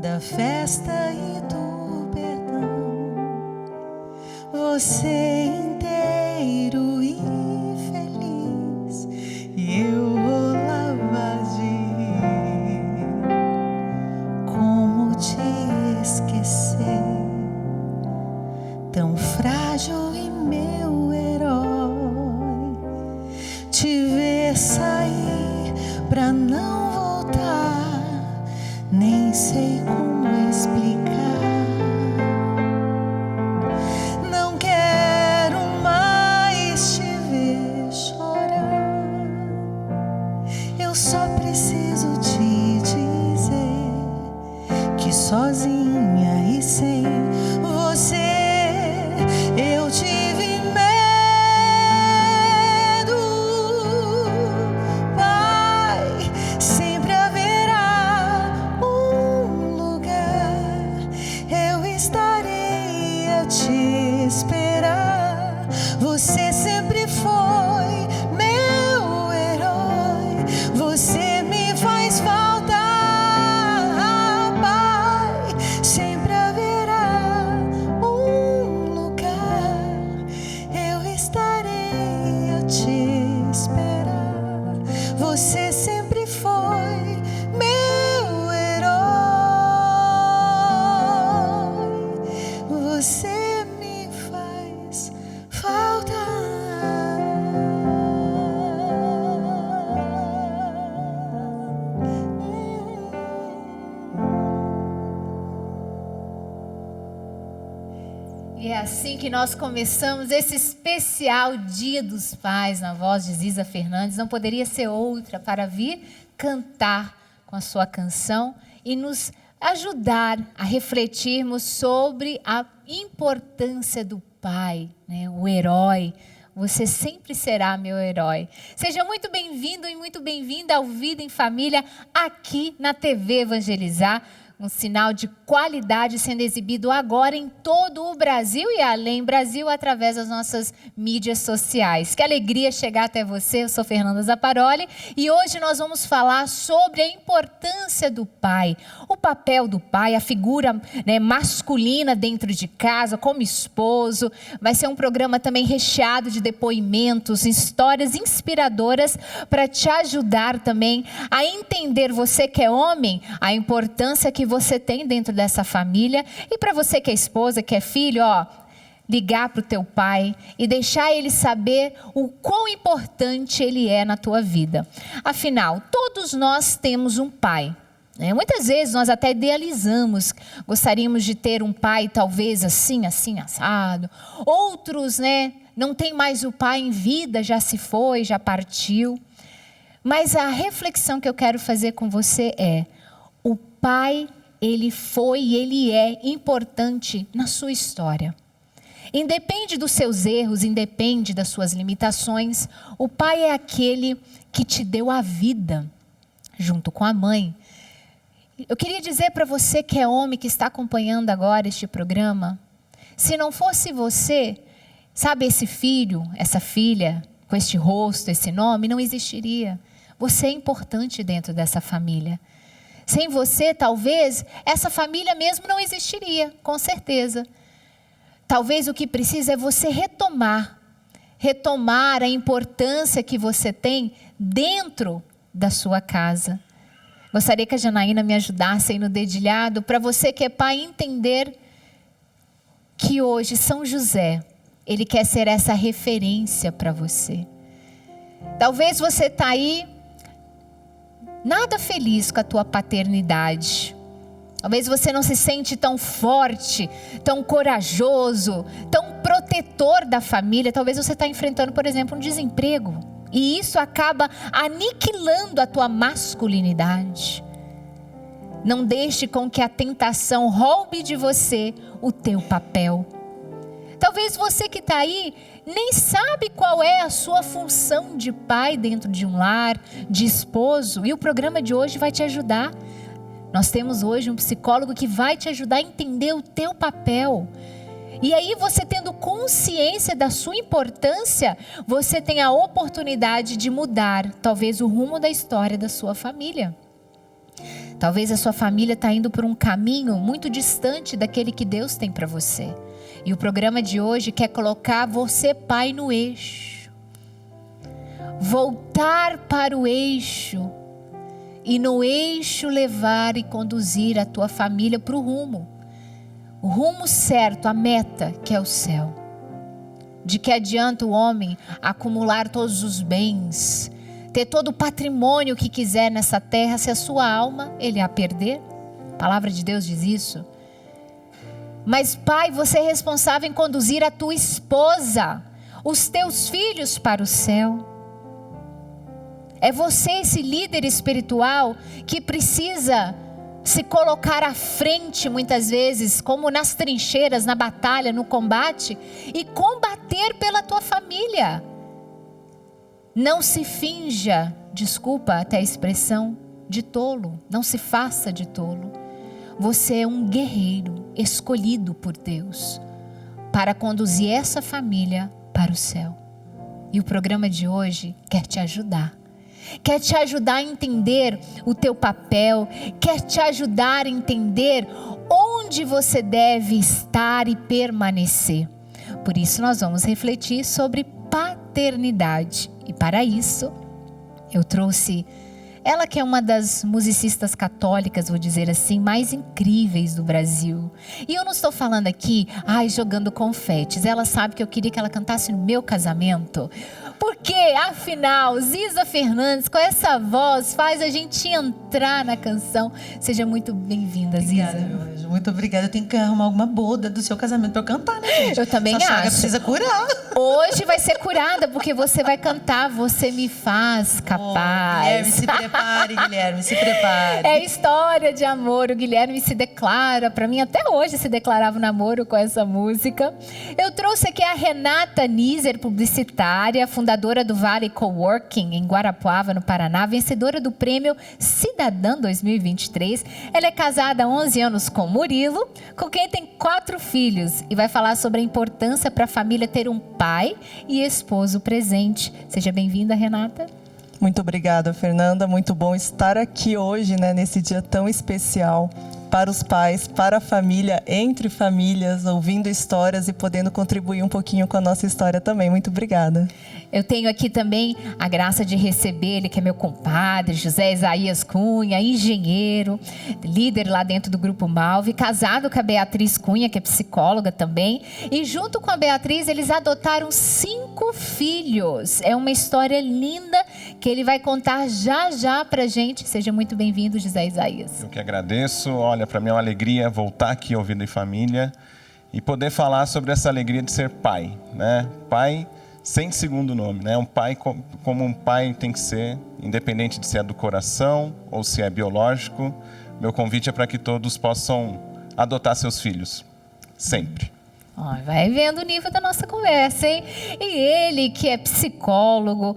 da festa e do perdão. Você inteiro e feliz, e eu rolava de rir. Como te esquecer, tão frágil e meu herói, te ver sair pra não voltar, nem sei como explicar. Não quero mais te ver chorar, eu só preciso te dizer que sozinha e sem você eu tive medo. Pai, sempre haverá um lugar, eu estarei a te esperar. Você sempre foi meu herói, você me faz falta. Pai, sempre haverá um lugar, eu estarei a te esperar. Você sempre foi meu herói, você me faz falta. E é assim que nós começamos esse especial Dia dos Pais, na voz de Ziza Fernandes. Não poderia ser outra para vir cantar com a sua canção e nos ajudar a refletirmos sobre a importância do pai, né? O herói. Você sempre será meu herói. Seja muito bem-vindo e muito bem-vinda ao Vida em Família aqui na TV Evangelizar. Um sinal de qualidade sendo exibido agora em todo o Brasil e além Brasil através das nossas mídias sociais. Que alegria chegar até você, eu sou Fernanda Zaparoli e hoje nós vamos falar sobre a importância do pai, o papel do pai, a figura, né, masculina dentro de casa, como esposo. Vai ser um programa também recheado de depoimentos, histórias inspiradoras para te ajudar também a entender, você que é homem, a importância que você tem dentro dessa família, e para você que é esposa, que é filho, ligar para o teu pai e deixar ele saber o quão importante ele é na tua vida. Afinal, todos nós temos um pai. Muitas vezes nós até idealizamos, gostaríamos de ter um pai talvez assim, assado. Outros, não tem mais o pai em vida, já se foi, já partiu. Mas a reflexão que eu quero fazer com você é: o pai, ele foi e ele é importante na sua história. Independe dos seus erros, independe das suas limitações, o pai é aquele que te deu a vida, junto com a mãe. Eu queria dizer para você que é homem, que está acompanhando agora este programa, se não fosse você, sabe, esse filho, essa filha, com este rosto, esse nome, não existiria. Você é importante dentro dessa família. Sem você, talvez, essa família mesmo não existiria, com certeza. Talvez o que precisa é você retomar a importância que você tem dentro da sua casa. Gostaria que a Janaína me ajudasse aí no dedilhado, para você que é pai entender que hoje São José, ele quer ser essa referência para você. Talvez você está aí nada feliz com a tua paternidade. Talvez você não se sente tão forte, tão corajoso, tão protetor da família. Talvez você está enfrentando, por exemplo, um desemprego. E isso acaba aniquilando a tua masculinidade. Não deixe com que a tentação roube de você o teu papel. Talvez você que está aí nem sabe qual é a sua função de pai dentro de um lar, de esposo. E o programa de hoje vai te ajudar. Nós temos hoje um psicólogo que vai te ajudar a entender o teu papel. E aí você tendo consciência da sua importância, você tem a oportunidade de mudar talvez o rumo da história da sua família. Talvez a sua família está indo por um caminho muito distante daquele que Deus tem para você. E o programa de hoje quer colocar você, pai, no eixo. Voltar para o eixo. E no eixo levar e conduzir a tua família para o rumo. O rumo certo, a meta, que é o céu. De que adianta o homem acumular todos os bens, ter todo o patrimônio que quiser nessa terra, se a sua alma ele a perder? A palavra de Deus diz isso. Mas pai, você é responsável em conduzir a tua esposa, os teus filhos para o céu. É você, esse líder espiritual, que precisa se colocar à frente muitas vezes, como nas trincheiras, na batalha, no combate, e combater pela tua família. Não se finja, desculpa até a expressão, de tolo. Não se faça de tolo. Você é um guerreiro escolhido por Deus para conduzir essa família para o céu. E o programa de hoje quer te ajudar. Quer te ajudar a entender o teu papel, quer te ajudar a entender onde você deve estar e permanecer. Por isso nós vamos refletir sobre paternidade. E para isso, eu trouxe ela que é uma das musicistas católicas, vou dizer assim, mais incríveis do Brasil. E eu não estou falando aqui, jogando confetes. Ela sabe que eu queria que ela cantasse no meu casamento. Porque, afinal, Ziza Fernandes, com essa voz, faz a gente entrar na canção. Seja muito bem-vinda, Ziza. Obrigada, meu anjo. Muito obrigada. Eu tenho que arrumar alguma boda do seu casamento para eu cantar, né, gente? Eu também acho. Chaga precisa curar. Hoje vai ser curada, porque você vai cantar Você Me Faz Capaz. Guilherme, se prepare, Guilherme, se prepare. É história de amor. O Guilherme se declara, para mim até hoje se declarava namoro com essa música. Eu trouxe aqui a Renata Nizer, publicitária, fundadora do Vale Coworking em Guarapuava, no Paraná, vencedora do prêmio Cidadã 2023. Ela é casada há 11 anos com Murilo, com quem tem 4 filhos, e vai falar sobre a importância para a família ter um pai e esposo presente. Seja bem-vinda, Renata. Muito obrigada, Fernanda. Muito bom estar aqui hoje, né, nesse dia tão especial para os pais, para a família, entre famílias, ouvindo histórias e podendo contribuir um pouquinho com a nossa história também. Muito obrigada. Eu tenho aqui também a graça de receber ele, que é meu compadre, José Isaías Cunha, engenheiro, líder lá dentro do Grupo Malve, casado com a Beatriz Cunha, que é psicóloga também. E junto com a Beatriz, eles adotaram 5 filhos. É uma história linda que ele vai contar já pra gente. Seja muito bem-vindo, José Isaías. Eu que agradeço. Olha, para mim é uma alegria voltar aqui ao Vida e Família e poder falar sobre essa alegria de ser pai, né? Pai sem segundo nome, né? Um pai como um pai tem que ser, independente de se é do coração ou se é biológico. Meu convite é para que todos possam adotar seus filhos, sempre. Vai vendo o nível da nossa conversa, hein? E ele, que é psicólogo,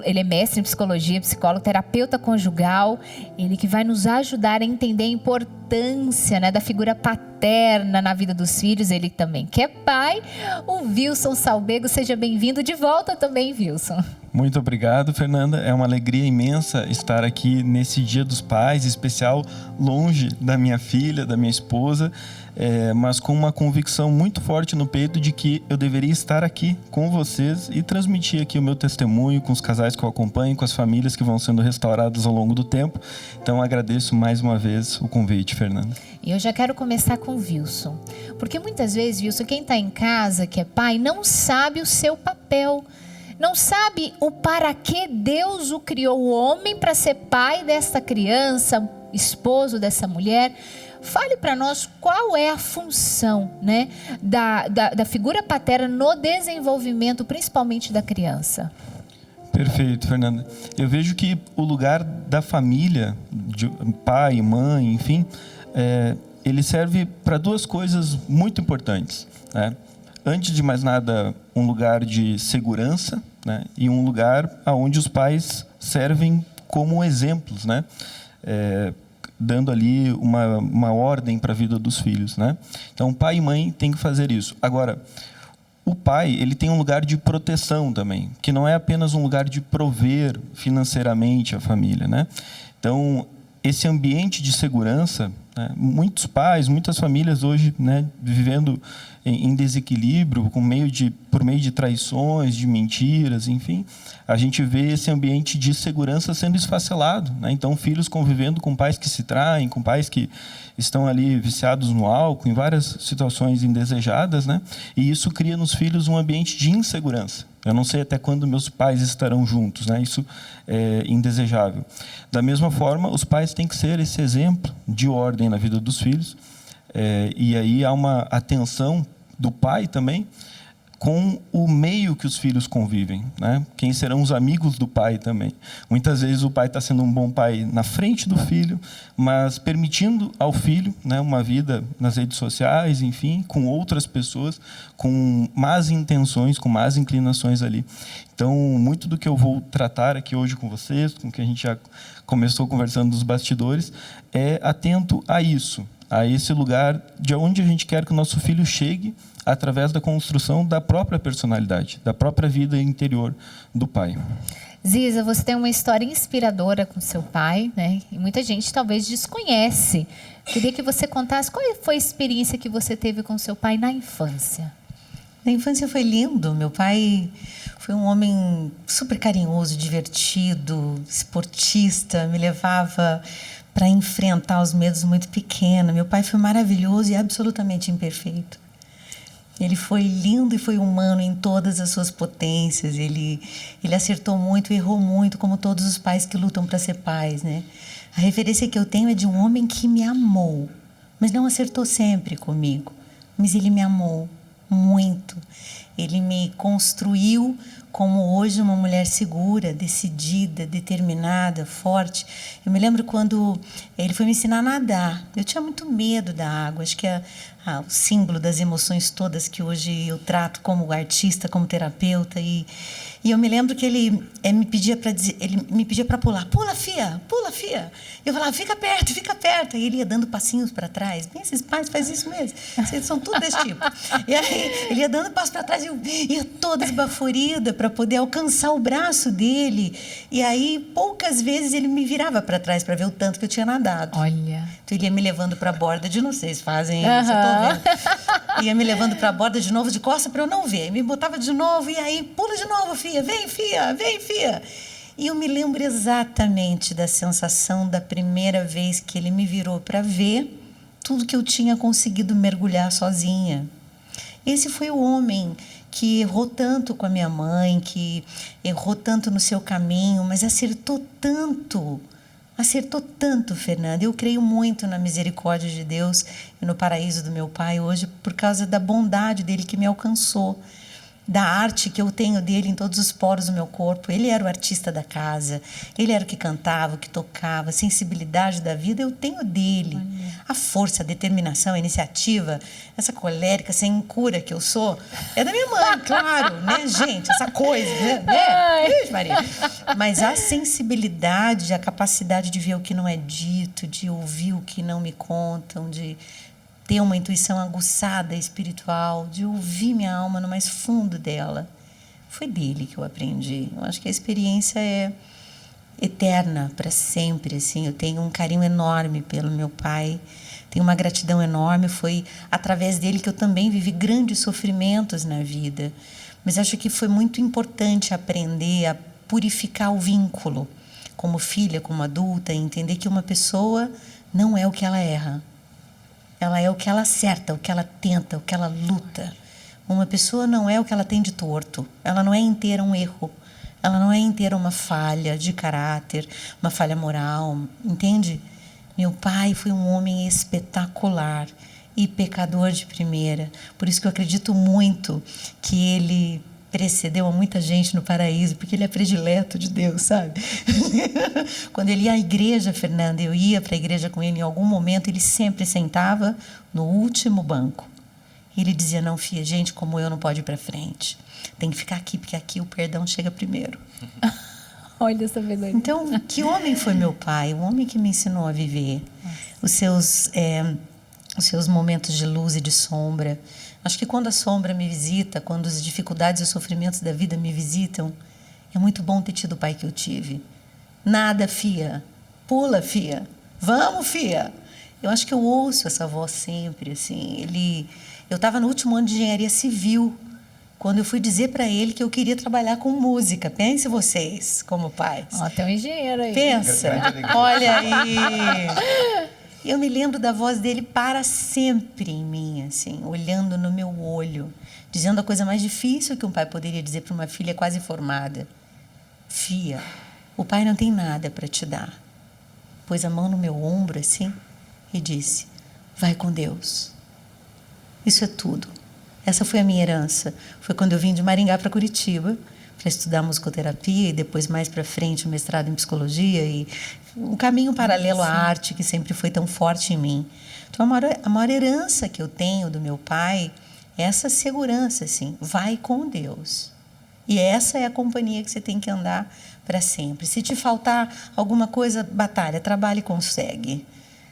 ele é mestre em psicologia, psicólogo, terapeuta conjugal, ele que vai nos ajudar a entender a importância, né, da figura paterna na vida dos filhos, ele também que é pai, o Wilson Salbego. Seja bem-vindo de volta também, Wilson. Muito obrigado, Fernanda. É uma alegria imensa estar aqui nesse Dia dos Pais, especial, longe da minha filha, da minha esposa, mas com uma convicção muito forte no peito de que eu deveria estar aqui com vocês e transmitir aqui o meu testemunho com os casais que eu acompanho, com as famílias que vão sendo restauradas ao longo do tempo. Então, agradeço mais uma vez o convite, Fernanda. E eu já quero começar com o Wilson, porque muitas vezes, Wilson, quem está em casa, que é pai, não sabe o seu papel. Não sabe o para que Deus o criou, o homem, para ser pai dessa criança, esposo dessa mulher. Fale para nós qual é a função, né, da figura paterna no desenvolvimento, principalmente da criança. Perfeito, Fernanda. Eu vejo que o lugar da família, de pai, mãe, enfim, ele serve para 2 coisas muito importantes, né? Antes de mais nada, um lugar de segurança, né? E um lugar onde os pais servem como exemplos, né? Dando ali uma ordem para a vida dos filhos, né? Então, pai e mãe têm que fazer isso. Agora, o pai, ele tem um lugar de proteção também, que não é apenas um lugar de prover financeiramente a família, né? Então, esse ambiente de segurança, né? Muitos pais, muitas famílias hoje, né, vivendo em desequilíbrio, por meio de traições, de mentiras, enfim, a gente vê esse ambiente de segurança sendo esfacelado, né? Então, filhos convivendo com pais que se traem, com pais que estão ali viciados no álcool, em várias situações indesejadas, né? E isso cria nos filhos um ambiente de insegurança. Eu não sei até quando meus pais estarão juntos, né? Isso é indesejável. Da mesma forma, os pais têm que ser esse exemplo de ordem na vida dos filhos. E aí há uma atenção do pai também com o meio que os filhos convivem, né? Quem serão os amigos do pai também. Muitas vezes o pai está sendo um bom pai na frente do filho, mas permitindo ao filho, né, uma vida nas redes sociais, enfim, com outras pessoas, com más intenções, com más inclinações ali. Então, muito do que eu vou tratar aqui hoje com vocês, com o que a gente já começou conversando dos bastidores, é atento a isso, a esse lugar de onde a gente quer que o nosso filho chegue através da construção da própria personalidade, da própria vida interior do pai. Ziza, você tem uma história inspiradora com seu pai, né? E muita gente talvez desconhece. Queria que você contasse qual foi a experiência que você teve com seu pai na infância. Na infância foi lindo. Meu pai foi um homem super carinhoso, divertido, esportista, me levava para enfrentar os medos muito pequena. Meu pai foi maravilhoso e absolutamente imperfeito. Ele foi lindo e foi humano em todas as suas potências. Ele acertou muito, errou muito, como todos os pais que lutam para ser pais, né? A referência que eu tenho é de um homem que me amou, mas não acertou sempre comigo. Mas ele me amou muito. Ele me construiu como hoje uma mulher segura, decidida, determinada, forte. Eu me lembro quando ele foi me ensinar a nadar. Eu tinha muito medo da água. Acho que é o símbolo das emoções todas que hoje eu trato como artista, como terapeuta. E eu me lembro que ele me pedia para pular. Pula, fia! Pula, fia! Eu falava, fica perto, fica perto. E ele ia dando passinhos para trás. Bem, esses pais fazem isso mesmo. Vocês são tudo desse tipo. E aí ele ia dando passo para trás e eu ia toda esbaforida para poder alcançar o braço dele. E aí, poucas vezes, ele me virava para trás para ver o tanto que eu tinha nadado. Olha. Então, ele ia me levando para a borda de... Não sei se fazem isso, eu tô vendo. Ia me levando para a borda de novo, de costa, para eu não ver. Me botava de novo e aí, pula de novo, fia. Vem, fia. Vem, fia. E eu me lembro exatamente da sensação da primeira vez que ele me virou para ver tudo que eu tinha conseguido mergulhar sozinha. Esse foi o homem que errou tanto com a minha mãe, que errou tanto no seu caminho, mas acertou tanto, Fernanda. Eu creio muito na misericórdia de Deus e no paraíso do meu pai hoje por causa da bondade dele que me alcançou, da arte que eu tenho dele em todos os poros do meu corpo. Ele era o artista da casa, ele era o que cantava, o que tocava, a sensibilidade da vida eu tenho dele. A força, a determinação, a iniciativa, essa colérica sem cura que eu sou, é da minha mãe, claro, né, gente? Essa coisa, né? Beijo, Maria. Mas a sensibilidade, a capacidade de ver o que não é dito, de ouvir o que não me contam, de ter uma intuição aguçada espiritual, de ouvir minha alma no mais fundo dela. Foi dele que eu aprendi. Eu acho que a experiência é eterna, para sempre. Assim. Eu tenho um carinho enorme pelo meu pai, tenho uma gratidão enorme. Foi através dele que eu também vivi grandes sofrimentos na vida. Mas acho que foi muito importante aprender a purificar o vínculo, como filha, como adulta, e entender que uma pessoa não é o que ela erra. Ela é o que ela acerta, o que ela tenta, o que ela luta. Uma pessoa não é o que ela tem de torto. Ela não é inteira um erro. Ela não é inteira uma falha de caráter, uma falha moral, entende? Meu pai foi um homem espetacular e pecador de primeira. Por isso que eu acredito muito que ele precedeu a muita gente no paraíso, porque ele é predileto de Deus, sabe? Quando ele ia à igreja, Fernanda, eu ia para a igreja com ele em algum momento, ele sempre sentava no último banco. E ele dizia, não, filha, gente como eu não pode ir para frente. Tem que ficar aqui, porque aqui o perdão chega primeiro. Olha essa sabedoria. Então, que homem foi meu pai? Um homem que me ensinou a viver. Os seus momentos de luz e de sombra. Acho que quando a sombra me visita, quando as dificuldades e os sofrimentos da vida me visitam, é muito bom ter tido o pai que eu tive. Nada, fia. Pula, fia. Vamos, filha. Eu acho que eu ouço essa voz sempre, assim. Eu estava no último ano de engenharia civil, quando eu fui dizer para ele que eu queria trabalhar com música. Pense vocês, como pais. Ó, tem um engenheiro aí. Pensa. Olha aí. Eu me lembro da voz dele para sempre em mim, assim, olhando no meu olho, dizendo a coisa mais difícil que um pai poderia dizer para uma filha quase formada. Fia, o pai não tem nada para te dar. Pôs a mão no meu ombro, assim, e disse, vai com Deus. Isso é tudo. Essa foi a minha herança. Foi quando eu vim de Maringá para Curitiba, para estudar musicoterapia e depois mais para frente o mestrado em psicologia e um caminho paralelo à arte que sempre foi tão forte em mim. Então a maior herança que eu tenho do meu pai é essa segurança, assim, vai com Deus. E essa é a companhia que você tem que andar para sempre. Se te faltar alguma coisa, batalha, trabalhe e consegue.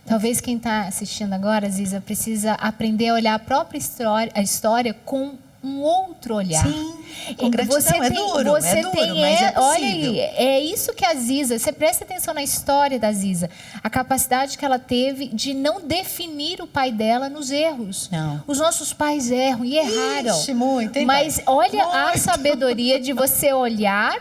Talvez quem está assistindo agora, Ziza, precisa aprender a olhar a própria história com um outro olhar. Sim, com gratidão. É duro, mas é possível. Olha aí, é isso que a Ziza, você presta atenção na história da Ziza, a capacidade que ela teve de não definir o pai dela nos erros. Não. Os nossos pais erram e erraram. Ixi, muito, hein, mas olha muito. A sabedoria de você olhar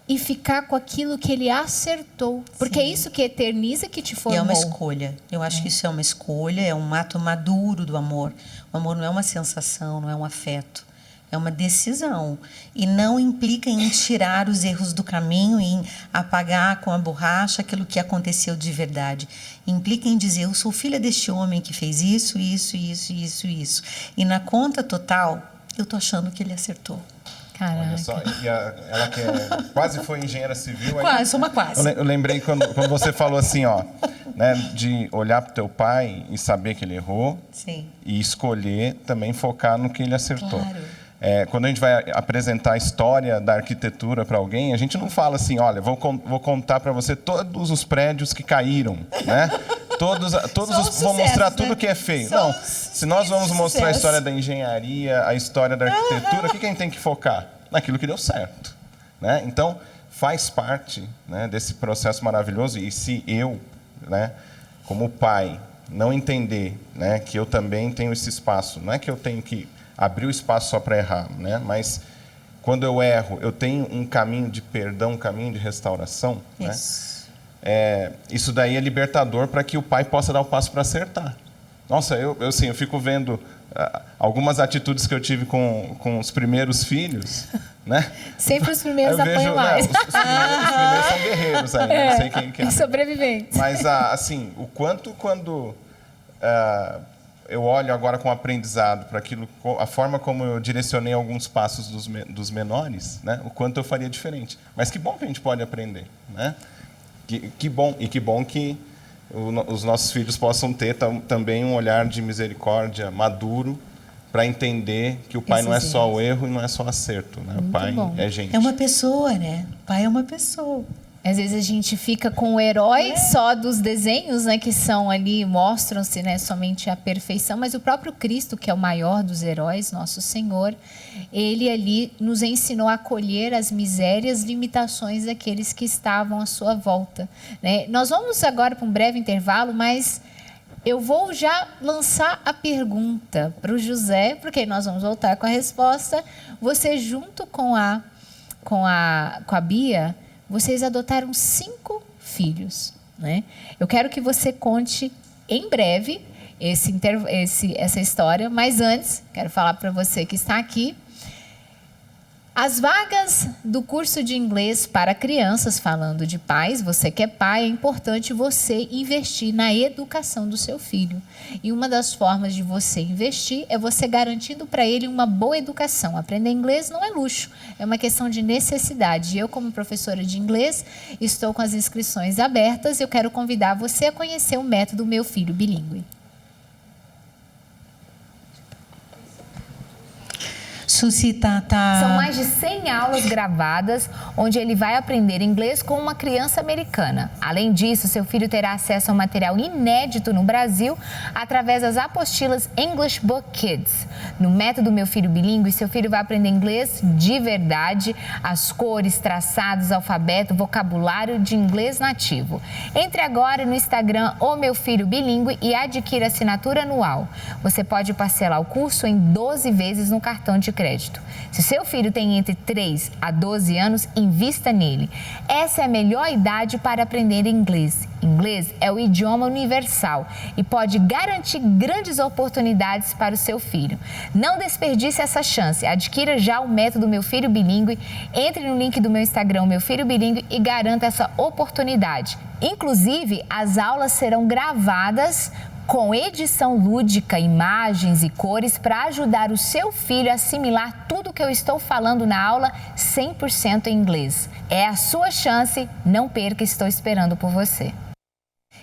e ficar com aquilo que ele acertou. Porque é isso que eterniza, que te formou. E é uma escolha. Eu acho que isso é uma escolha, é um ato maduro do amor. O amor não é uma sensação, não é um afeto. É uma decisão. E não implica em tirar os erros do caminho, em apagar com a borracha aquilo que aconteceu de verdade. Implica em dizer, eu sou filha deste homem que fez isso, isso, isso, isso, isso. E na conta total, eu estou achando que ele acertou. Caraca. Olha só, ela que quase foi engenheira civil. Quase, uma quase. Eu lembrei quando você falou assim, ó, né, de olhar para o teu pai e saber que ele errou. Sim. E escolher também focar no que ele acertou. Claro. Quando a gente vai apresentar a história da arquitetura para alguém, a gente não fala assim, olha, vou contar para você todos os prédios que caíram, né? Vou mostrar tudo que é feio. Não, se nós vamos mostrar a história da engenharia, a história da arquitetura, o que a gente tem que focar? Naquilo que deu certo, né? Então, faz parte, né, desse processo maravilhoso. E se eu, né, como pai, não entender, né, que eu também tenho esse espaço, não é que eu tenho que abrir o espaço só para errar, né? Mas quando eu erro, eu tenho um caminho de perdão, um caminho de restauração, Isso. né? Isso daí é libertador para que o pai possa dar o passo para acertar. Nossa, eu fico vendo algumas atitudes que eu tive com os primeiros filhos, né? Sempre os primeiros apanham mais. Os primeiros são guerreiros aí, não sei quem é. Sobreviventes. Mas, assim, o quanto quando eu olho agora com aprendizado para aquilo, a forma como eu direcionei alguns passos dos menores, né? O quanto eu faria diferente. Mas que bom que a gente pode aprender, né? Que bom que os nossos filhos possam ter também um olhar de misericórdia maduro para entender que o pai não é só o erro e não é só acerto, né? O pai é gente. É uma pessoa, né? O pai é uma pessoa. Às vezes a gente fica com o herói só dos desenhos, né, que são ali, mostram-se, né, somente a perfeição, mas o próprio Cristo, que é o maior dos heróis, nosso Senhor, ele ali nos ensinou a acolher as misérias, limitações daqueles que estavam à sua volta, né? Nós vamos agora para um breve intervalo, mas eu vou já lançar a pergunta para o José, porque nós vamos voltar com a resposta. Você junto com a Bia, vocês adotaram 5 filhos, né? Eu quero que você conte em breve essa história, mas antes, quero falar para você que está aqui, as vagas do curso de inglês para crianças, falando de pais, você que é pai, é importante você investir na educação do seu filho. E uma das formas de você investir é você garantindo para ele uma boa educação. Aprender inglês não é luxo, é uma questão de necessidade. Eu, como professora de inglês, estou com as inscrições abertas. Eu quero convidar você a conhecer o método Meu Filho Bilíngue. São mais de 100 aulas gravadas, onde ele vai aprender inglês com uma criança americana. Além disso, seu filho terá acesso a um material inédito no Brasil através das apostilas English Book Kids. No método Meu Filho Bilíngue, seu filho vai aprender inglês de verdade, as cores, traçados, alfabeto, vocabulário de inglês nativo. Entre agora no Instagram O Meu Filho Bilíngue e adquira assinatura anual. Você pode parcelar o curso em 12 vezes no cartão de crédito. Se seu filho tem entre 3 a 12 anos, invista nele. Essa é a melhor idade para aprender inglês. Inglês é o idioma universal e pode garantir grandes oportunidades para o seu filho. Não desperdice essa chance. Adquira já o método Meu Filho Bilíngue. Entre no link do meu Instagram, Meu Filho Bilíngue, e garanta essa oportunidade. Inclusive, as aulas serão gravadas com edição lúdica, imagens e cores para ajudar o seu filho a assimilar tudo que eu estou falando na aula 100% em inglês. É a sua chance, não perca, estou esperando por você.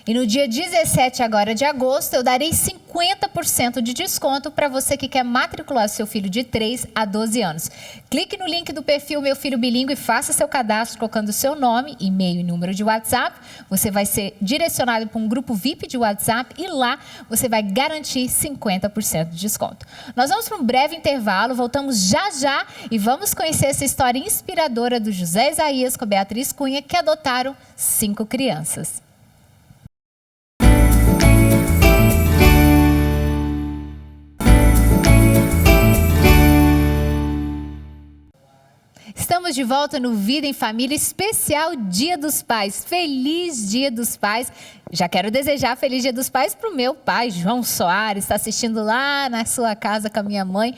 E no dia 17 agora de agosto, eu darei 50% de desconto para você que quer matricular seu filho de 3 a 12 anos. Clique no link do perfil Meu Filho Bilíngue e faça seu cadastro colocando seu nome, e-mail e número de WhatsApp. Você vai ser direcionado para um grupo VIP de WhatsApp e lá você vai garantir 50% de desconto. Nós vamos para um breve intervalo, voltamos já já e vamos conhecer essa história inspiradora do José Isaías com a Beatriz Cunha, que adotaram 5 crianças. Estamos de volta no Vida em Família, especial Dia dos Pais. Feliz Dia dos Pais. Já quero desejar Feliz Dia dos Pais para o meu pai, João Soares, está assistindo lá na sua casa com a minha mãe.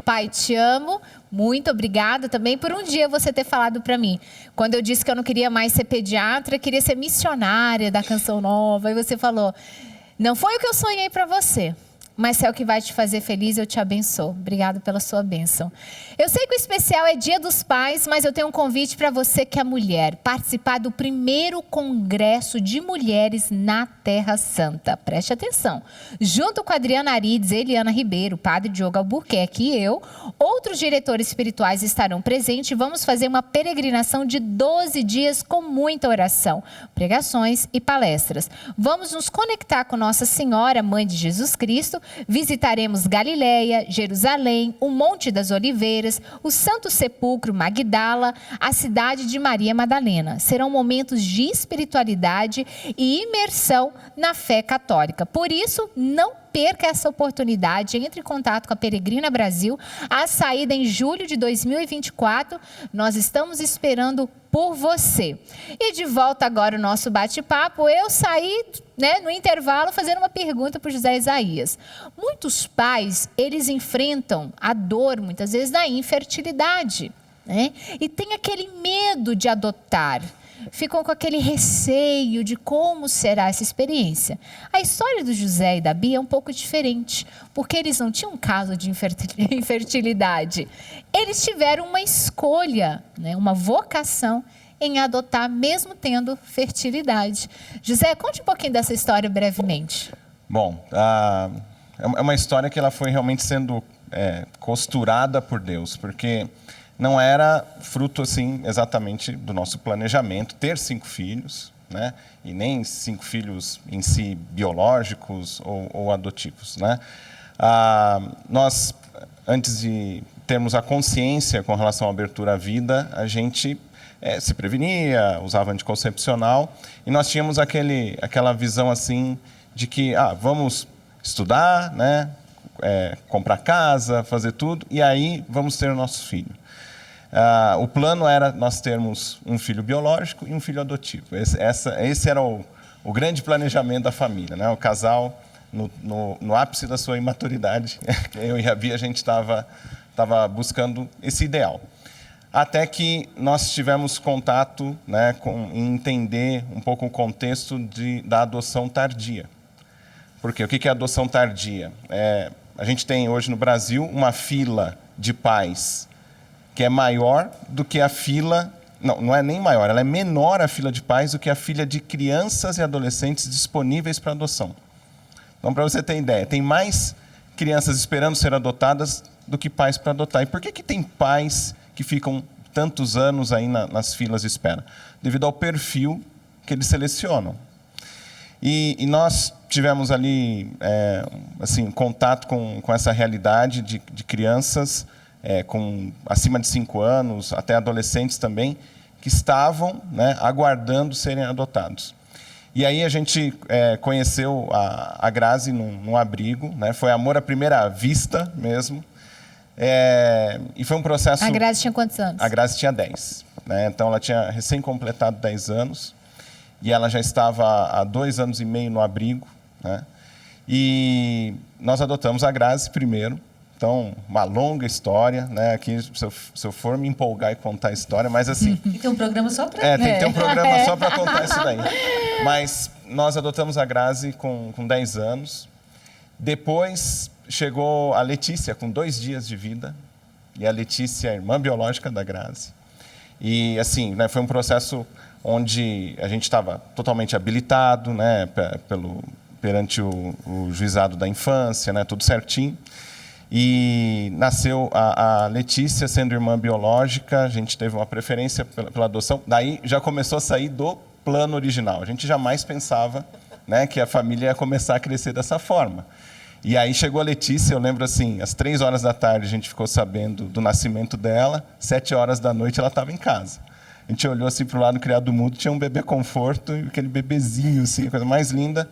Pai, te amo. Muito obrigada também por um dia você ter falado para mim. Quando eu disse que eu não queria mais ser pediatra, queria ser missionária da Canção Nova. E você falou, não foi o que eu sonhei para você. Mas se é o que vai te fazer feliz, eu te abençoo. Obrigada pela sua bênção. Eu sei que o especial é Dia dos Pais, mas eu tenho um convite para você que é mulher. Participar do primeiro Congresso de Mulheres na Terra Santa. Preste atenção. Junto com a Adriana Arides, Eliana Ribeiro, Padre Diogo Albuquerque e eu, outros diretores espirituais estarão presentes e vamos fazer uma peregrinação de 12 dias com muita oração, pregações e palestras. Vamos nos conectar com Nossa Senhora, Mãe de Jesus Cristo. Visitaremos Galileia, Jerusalém, o Monte das Oliveiras, o Santo Sepulcro, Magdala, a cidade de Maria Madalena. Serão momentos de espiritualidade e imersão na fé católica. Por isso, não perca essa oportunidade. Entre em contato com a Peregrina Brasil. A saída em julho de 2024. Nós estamos esperando por você. E de volta agora o nosso bate-papo. Eu saí, no intervalo, fazendo uma pergunta para o José Isaías. Muitos pais, eles enfrentam a dor, muitas vezes, da infertilidade, e tem aquele medo de adotar. Ficam com aquele receio de como será essa experiência. A história do José e da Bia é um pouco diferente, porque eles não tinham um caso de infertilidade. Eles tiveram uma escolha, uma vocação em adotar, mesmo tendo fertilidade. José, conte um pouquinho dessa história brevemente. Bom, é uma história que ela foi realmente sendo costurada por Deus, porque não era fruto, assim, exatamente do nosso planejamento ter 5 filhos, e nem 5 filhos em si biológicos ou adotivos, Nós, antes de termos a consciência com relação à abertura à vida, a gente se prevenia, usava anticoncepcional, e nós tínhamos aquela visão, assim, de que, vamos estudar, comprar casa, fazer tudo, e aí vamos ter o nosso filho. O plano era nós termos um filho biológico e um filho adotivo. Esse era o grande planejamento da família, O casal, no ápice da sua imaturidade, eu e a Bia, a gente estava buscando esse ideal. Até que nós tivemos contato, em entender um pouco o contexto da adoção tardia. Por quê? O que é adoção tardia? A gente tem hoje no Brasil uma fila de pais que é maior do que a fila... Não é nem maior, ela é menor a fila de pais do que a fila de crianças e adolescentes disponíveis para adoção. Então, para você ter ideia, tem mais crianças esperando ser adotadas do que pais para adotar. E por que tem pais que ficam tantos anos aí nas filas de espera? Devido ao perfil que eles selecionam. E nós tivemos ali, assim, contato com essa realidade de crianças com acima de 5 anos, até adolescentes também, que estavam, né, aguardando serem adotados. E aí a gente conheceu a Grazi num abrigo, né? Foi amor à primeira vista mesmo. E foi um processo... A Grazi tinha quantos anos? A Grazi tinha 10. Né? Então, ela tinha recém-completado 10 anos. E ela já estava há 2 anos e meio no abrigo. Né? E nós adotamos a Grazi primeiro. Então, uma longa história. Né? Aqui, se eu for me empolgar e contar a história, mas assim... E tem um programa só para... tem que ter um programa só para contar isso daí. Mas nós adotamos a Grazi com 10 anos. Depois chegou a Letícia, com 2 dias de vida. E a Letícia é a irmã biológica da Grazi. E, assim, né, foi um processo onde a gente estava totalmente habilitado, né, perante o juizado da infância, né, tudo certinho. E nasceu a Letícia, sendo irmã biológica, a gente teve uma preferência pela adoção. Daí já começou a sair do plano original. A gente jamais pensava, né, que a família ia começar a crescer dessa forma. E aí chegou a Letícia, eu lembro assim, às 3 horas da tarde a gente ficou sabendo do nascimento dela, 7 horas da noite ela estava em casa. A gente olhou assim para o lado do criado mudo, tinha um bebê conforto, e aquele bebezinho, assim, a coisa mais linda.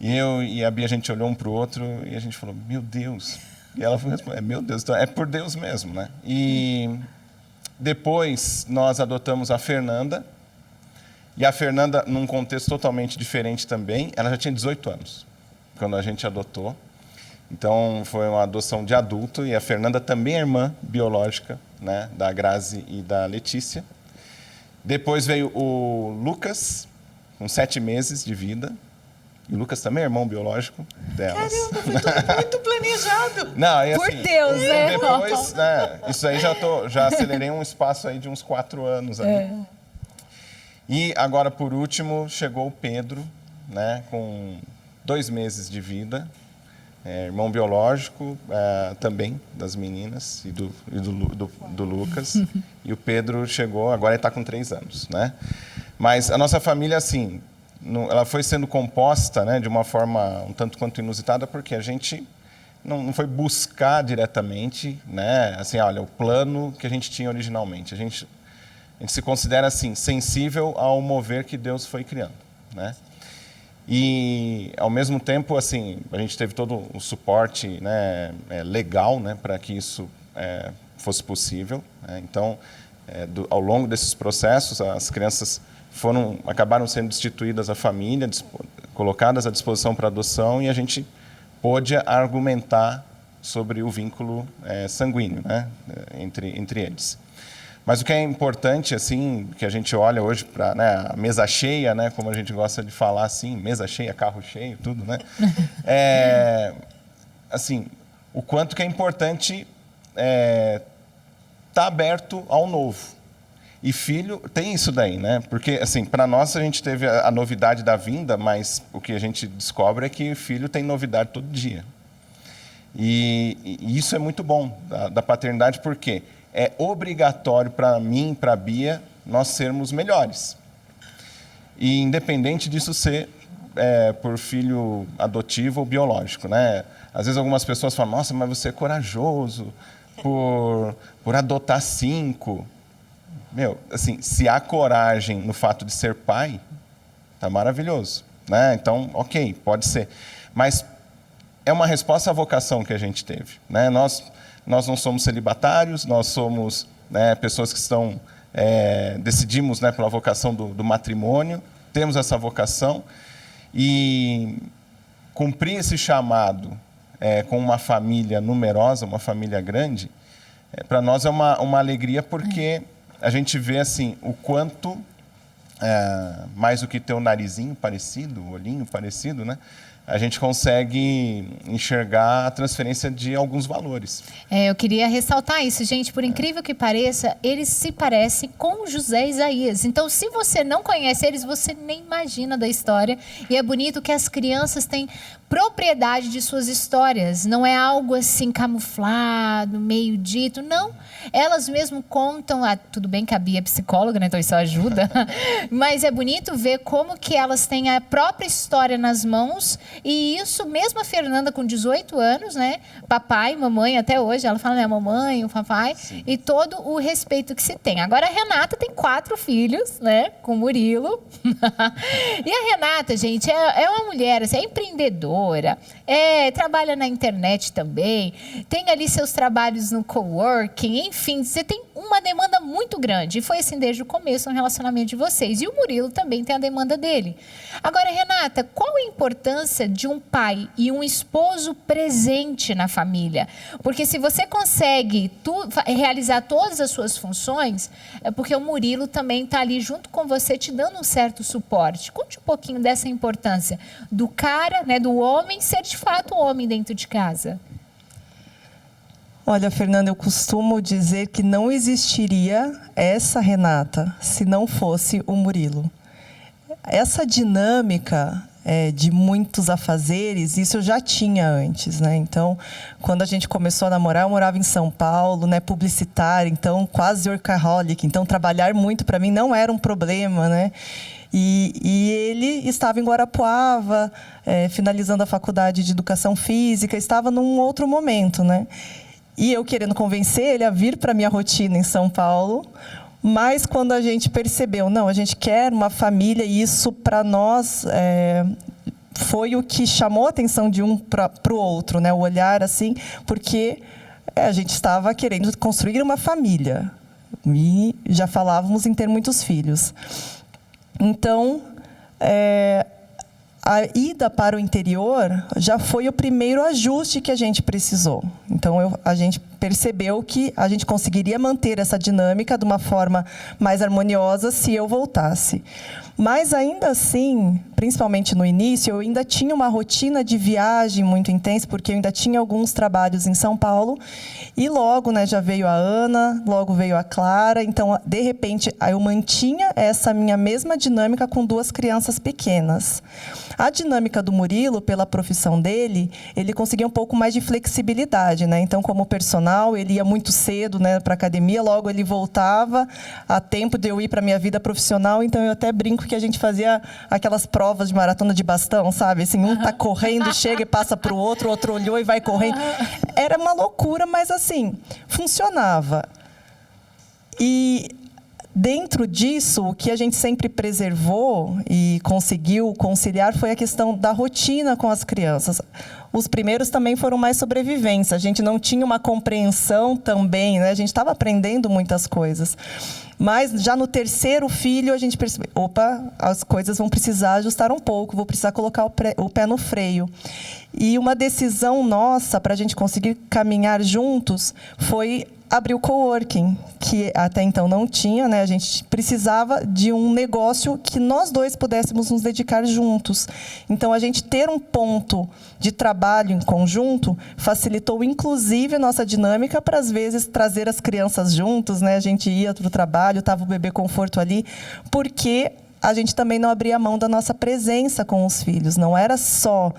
E eu e a Bia, a gente olhou um para o outro e a gente falou, meu Deus. E ela foi responder, meu Deus, então é por Deus mesmo, né? E depois nós adotamos a Fernanda. E a Fernanda, num contexto totalmente diferente também, ela já tinha 18 anos, quando a gente adotou. Então, foi uma adoção de adulto. E a Fernanda também é irmã biológica, né, da Grazi e da Letícia. Depois veio o Lucas, com 7 meses de vida. E o Lucas também é irmão biológico delas. Caramba, foi tudo muito planejado. Não, e, Por assim, Deus, né? Depois, né, isso aí já acelerei um espaço aí de uns 4 anos. E agora, por último, chegou o Pedro, né, com 2 meses de vida. Irmão biológico também das meninas e do Lucas. E o Pedro chegou, agora ele está com 3 anos. Né? Mas a nossa família, assim, ela foi sendo composta, né, de uma forma um tanto quanto inusitada, porque a gente não foi buscar diretamente, né, assim, olha, o plano que a gente tinha originalmente. A gente se considera assim, sensível ao mover que Deus foi criando. Né? E, ao mesmo tempo, assim, a gente teve todo o suporte, né, legal, né, para que isso fosse possível. Né? Então, ao longo desses processos, as crianças acabaram sendo destituídas à família, colocadas à disposição para adoção, e a gente pôde argumentar sobre o vínculo sanguíneo, né, entre eles. Mas o que é importante, assim, que a gente olha hoje para, né, a mesa cheia, né, como a gente gosta de falar assim, mesa cheia, carro cheio, tudo, né? Assim, o quanto que é importante estar aberto ao novo. E filho tem isso daí, né? Porque, assim, para nós a gente teve a novidade da vinda, mas o que a gente descobre é que filho tem novidade todo dia. E isso é muito bom da paternidade, porque é obrigatório para mim, para a Bia, nós sermos melhores. E independente disso ser por filho adotivo ou biológico, né? Às vezes algumas pessoas falam, nossa, mas você é corajoso por adotar 5. Meu, assim, se há coragem no fato de ser pai, tá maravilhoso, né? Então, ok, pode ser. Mas é uma resposta à vocação que a gente teve, né? Nós não somos celibatários, nós somos, né, pessoas que decidimos, né, pela vocação do matrimônio, temos essa vocação, e cumprir esse chamado com uma família numerosa, uma família grande, para nós é uma alegria, porque a gente vê assim, o quanto, mais do que ter o narizinho parecido, o olhinho parecido, né? A gente consegue enxergar a transferência de alguns valores. Eu queria ressaltar isso, gente. Por incrível que pareça, eles se parecem com José e Isaías. Então, se você não conhece eles, você nem imagina da história. E é bonito que as crianças têm propriedade de suas histórias. Não é algo assim camuflado, meio dito, não. Elas mesmo contam, tudo bem que a Bia é psicóloga, né? Então isso ajuda, mas é bonito ver como que elas têm a própria história nas mãos, e isso mesmo a Fernanda com 18 anos, né? Papai, mamãe, até hoje, ela fala, né? Mamãe, o papai, sim, e todo o respeito que se tem. Agora a Renata tem 4 filhos, né? Com o Murilo. E a Renata, gente, é uma mulher, assim, é empreendedora, trabalha na internet também, tem ali seus trabalhos no coworking, enfim, você tem uma demanda muito grande. E foi assim desde o começo no relacionamento de vocês. E o Murilo também tem a demanda dele. Agora, Renata, qual a importância de um pai e um esposo presente na família? Porque se você consegue realizar todas as suas funções, é porque o Murilo também está ali junto com você, te dando um certo suporte. Conte um pouquinho dessa importância do cara, né, do homem, ser de fato um homem dentro de casa. Olha, Fernanda, eu costumo dizer que não existiria essa Renata se não fosse o Murilo. Essa dinâmica de muitos afazeres, isso eu já tinha antes, né? Então, quando a gente começou a namorar, eu morava em São Paulo, né? Publicitária, então quase workaholic. Então, trabalhar muito para mim não era um problema, né? E ele estava em Guarapuava, finalizando a faculdade de Educação Física, estava num outro momento, né? E eu querendo convencer ele a vir para a minha rotina em São Paulo. Mas quando a gente percebeu, não, a gente quer uma família, e isso para nós foi o que chamou a atenção de um para o outro, né? O olhar assim, porque a gente estava querendo construir uma família. E já falávamos em ter muitos filhos. Então, a ida para o interior já foi o primeiro ajuste que a gente precisou. Então, a gente percebeu que a gente conseguiria manter essa dinâmica de uma forma mais harmoniosa se eu voltasse. Mas, ainda assim, principalmente no início, eu ainda tinha uma rotina de viagem muito intensa, porque eu ainda tinha alguns trabalhos em São Paulo. E logo, né, já veio a Ana, logo veio a Clara. Então, de repente, eu mantinha essa minha mesma dinâmica com 2 crianças pequenas. A dinâmica do Murilo, pela profissão dele, ele conseguia um pouco mais de flexibilidade, né? Então, como personal, ele ia muito cedo, né, para a academia, logo ele voltava a tempo de eu ir para a minha vida profissional. Então, eu até brinco que a gente fazia aquelas provas de maratona de bastão, sabe? Assim, um está correndo, chega e passa para o outro olhou e vai correndo. Era uma loucura, mas assim, funcionava. E dentro disso, o que a gente sempre preservou e conseguiu conciliar foi a questão da rotina com as crianças. Os primeiros também foram mais sobrevivência. A gente não tinha uma compreensão também, né? A gente estava aprendendo muitas coisas. Mas já no 3º filho, a gente percebeu, as coisas vão precisar ajustar um pouco, vou precisar colocar o pé no freio. E uma decisão nossa para a gente conseguir caminhar juntos foi abrir o coworking, que até então não tinha, né? A gente precisava de um negócio que nós 2 pudéssemos nos dedicar juntos. Então, a gente ter um ponto de trabalho em conjunto facilitou, inclusive, a nossa dinâmica para, às vezes, trazer as crianças juntos, né? A gente ia para o trabalho, estava o bebê conforto ali, porque a gente também não abria mão da nossa presença com os filhos. Não era só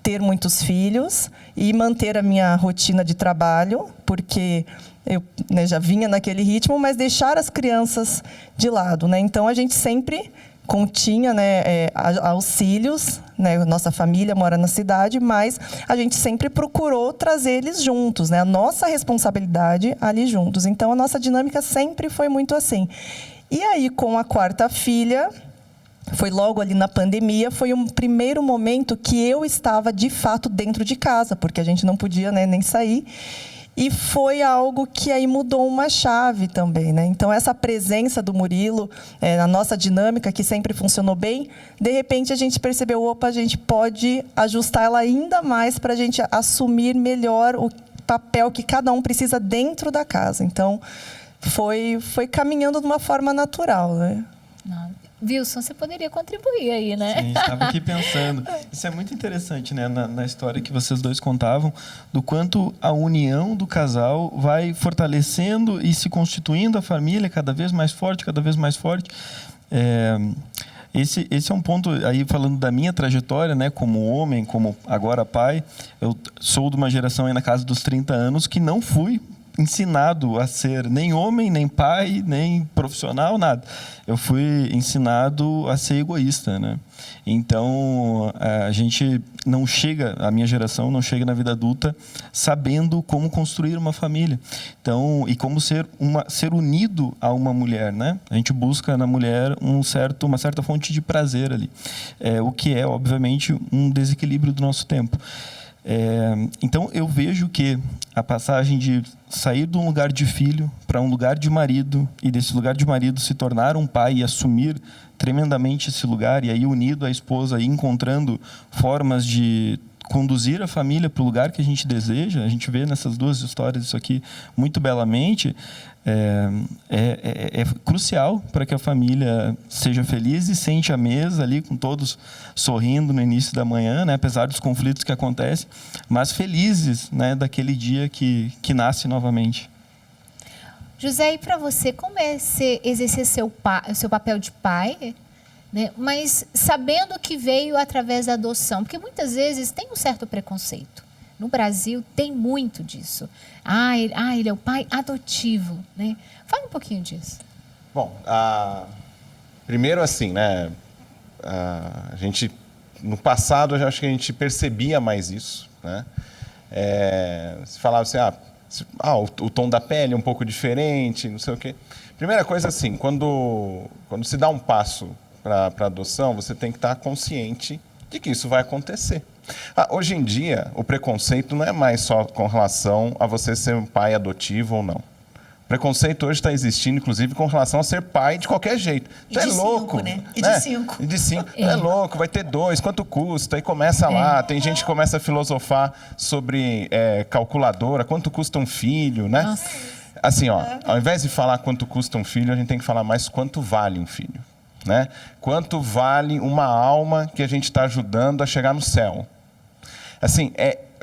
ter muitos filhos e manter a minha rotina de trabalho, porque eu, né, já vinha naquele ritmo, mas deixar as crianças de lado, né? Então, a gente sempre continha, né, auxílios, né? Nossa família mora na cidade, mas a gente sempre procurou trazer eles juntos, né? A nossa responsabilidade ali juntos. Então, a nossa dinâmica sempre foi muito assim. E aí, com a 4ª filha, foi logo ali na pandemia, foi um primeiro momento que eu estava, de fato, dentro de casa, porque a gente não podia, né, nem sair. E foi algo que aí mudou uma chave também, né? Então, essa presença do Murilo, na nossa dinâmica, que sempre funcionou bem, de repente a gente percebeu, a gente pode ajustar ela ainda mais para a gente assumir melhor o papel que cada um precisa dentro da casa. Então, foi caminhando de uma forma natural, né? Wilson, você poderia contribuir aí, né? Sim, estava aqui pensando. Isso é muito interessante, né? Na história que vocês 2 contavam, do quanto a união do casal vai fortalecendo e se constituindo a família cada vez mais forte, cada vez mais forte. Esse é um ponto, aí falando da minha trajetória, né, como homem, como agora pai, eu sou de uma geração aí na casa dos 30 anos que não fui ensinado a ser nem homem, nem pai, nem profissional, nada. Eu fui ensinado a ser egoísta, né? Então, a gente não chega, a minha geração não chega na vida adulta sabendo como construir uma família. Então, e como ser unido a uma mulher, né? A gente busca na mulher uma certa fonte de prazer ali. O que é, obviamente, um desequilíbrio do nosso tempo. Então, eu vejo que a passagem de sair de um lugar de filho para um lugar de marido, e desse lugar de marido se tornar um pai e assumir tremendamente esse lugar, e aí unido à esposa e encontrando formas de conduzir a família para o lugar que a gente deseja. A gente vê nessas duas histórias isso aqui muito belamente. É crucial para que a família seja feliz e sente a mesa ali com todos sorrindo no início da manhã, né, apesar dos conflitos que acontecem, mas felizes, né, daquele dia que nasce novamente. José, e para você, como é exercer seu papel de pai, né, mas sabendo que veio através da adoção? Porque muitas vezes tem um certo preconceito. No Brasil tem muito disso. Ele é o pai adotivo, né? Fala um pouquinho disso. Bom, primeiro assim, né? A gente, no passado, eu acho que a gente percebia mais isso, né? Se falava assim, o tom da pele é um pouco diferente, não sei o quê. Primeira coisa assim, quando se dá um passo para adoção, você tem que estar consciente de que isso vai acontecer. Hoje em dia, o preconceito não é mais só com relação a você ser um pai adotivo ou não. O preconceito hoje está existindo, inclusive, com relação a ser pai de qualquer jeito. E de louco, né? E de 5. E de 5. É louco, vai ter 2, quanto custa? E começa lá, tem gente que começa a filosofar sobre calculadora, quanto custa um filho, né? Nossa. Assim, ao invés de falar quanto custa um filho, a gente tem que falar mais quanto vale um filho, né? Quanto vale uma alma que a gente está ajudando a chegar no céu. Assim,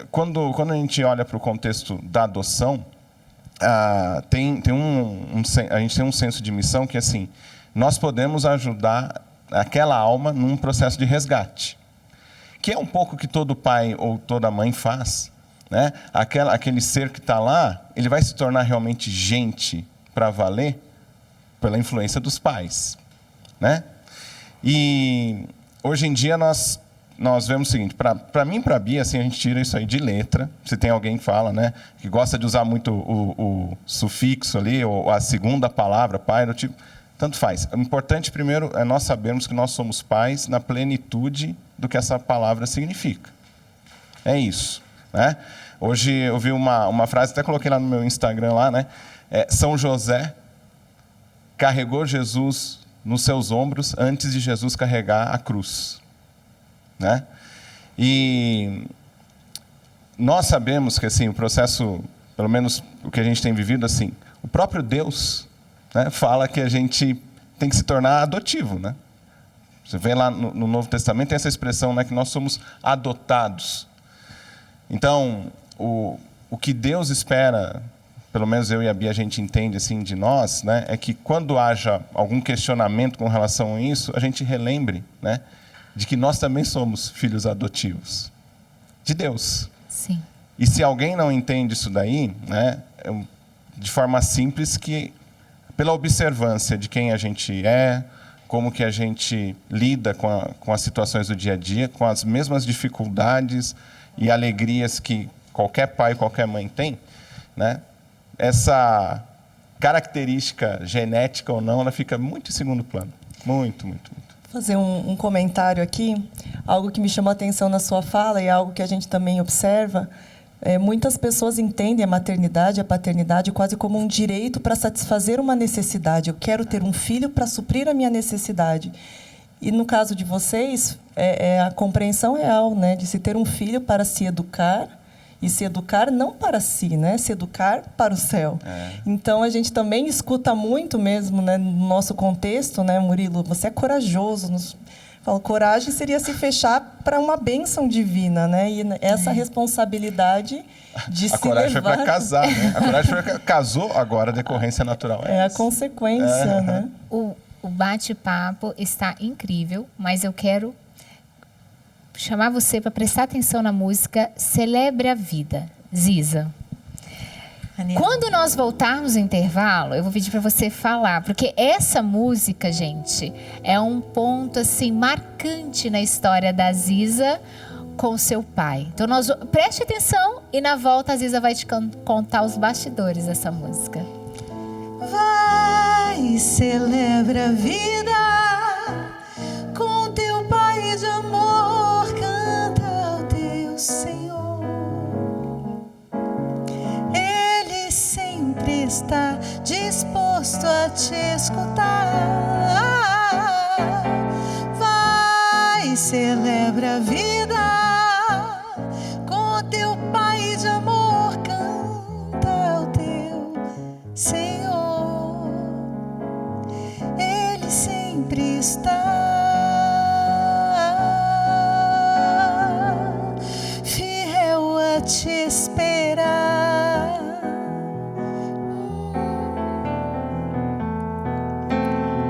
quando a gente olha para o contexto da adoção, a gente tem um senso de missão que, assim, nós podemos ajudar aquela alma num processo de resgate, que é um pouco que todo pai ou toda mãe faz, né? Aquele ser que está lá, ele vai se tornar realmente gente para valer pela influência dos pais, né? E hoje em dia nós vemos o seguinte, para mim e para a Bia, assim, a gente tira isso aí de letra. Se tem alguém que fala, né, que gosta de usar muito o sufixo ali, ou a segunda palavra, pai, do tipo, tanto faz. O importante, primeiro, é nós sabermos que nós somos pais na plenitude do que essa palavra significa. É isso, né? Hoje eu vi uma frase, até coloquei lá no meu Instagram, lá, né? São José carregou Jesus nos seus ombros antes de Jesus carregar a cruz. Né? E nós sabemos que, assim, o processo, pelo menos o que a gente tem vivido, assim, o próprio Deus, né, fala que a gente tem que se tornar adotivo, né? Você vê lá no Novo Testamento, tem essa expressão, né, que nós somos adotados. Então, o que Deus espera, pelo menos eu e a Bia a gente entende assim de nós, né, é que quando haja algum questionamento com relação a isso, a gente relembre, né, de que nós também somos filhos adotivos de Deus. Sim. E se alguém não entende isso daí, né, de forma simples, que pela observância de quem a gente é, como que a gente lida com as situações do dia a dia, com as mesmas dificuldades e alegrias que qualquer pai, qualquer mãe tem, né, essa característica genética ou não, ela fica muito em segundo plano. Muito, muito, muito. Fazer um comentário aqui, algo que me chamou a atenção na sua fala e algo que a gente também observa. Muitas pessoas entendem a maternidade, a paternidade quase como um direito para satisfazer uma necessidade. Eu quero ter um filho para suprir a minha necessidade. E no caso de vocês, é a compreensão real, né, de se ter um filho para se educar, e se educar não para si, né? Se educar para o céu. Então, a gente também escuta muito mesmo, né, no nosso contexto, né, Murilo? Você é corajoso. Falo, coragem seria se fechar para uma bênção divina, né? E essa responsabilidade de se levar... A coragem foi para casar, né? A coragem foi casou, agora a decorrência natural. É a consequência, né? o bate-papo está incrível, mas eu quero chamar você para prestar atenção na música Celebre a Vida, Ziza. Quando nós voltarmos no intervalo, eu vou pedir para você falar, porque essa música, gente, é um ponto assim marcante na história da Ziza com seu pai. Então, preste atenção e na volta a Ziza vai te contar os bastidores dessa música. Vai, celebra a vida com teu pai de amor, canta ao teu Senhor. Ele sempre está disposto a te escutar. Vai, celebra a vida com teu pai de amor, canta ao teu Senhor. Ele sempre está fiel a te esperar.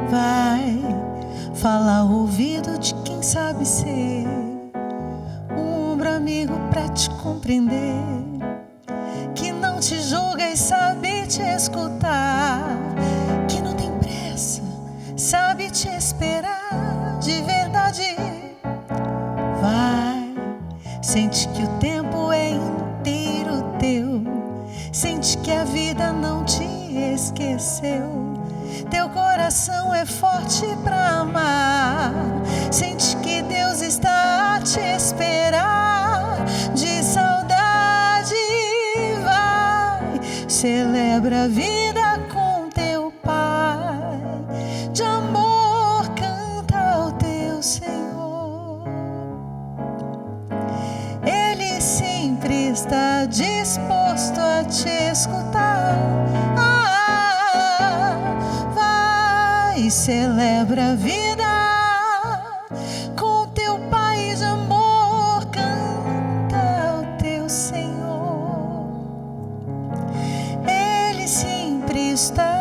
Vai falar ao ouvido de quem sabe ser um ombro amigo pra te compreender, que não te julga e sabe te escutar, que não tem pressa, sabe te esperar de verdade. Vai, sente que o tempo é inteiro teu, sente que a vida não te esqueceu. Teu coração é forte pra amar, sente que Deus está a te esperar de saudade. Vai, celebra a vida com teu pai de amor, canta ao teu Senhor. Ele sempre está disposto a te escutar. Vai, celebra a vida com teu pai de amor, canta ao teu Senhor. Ele sempre está.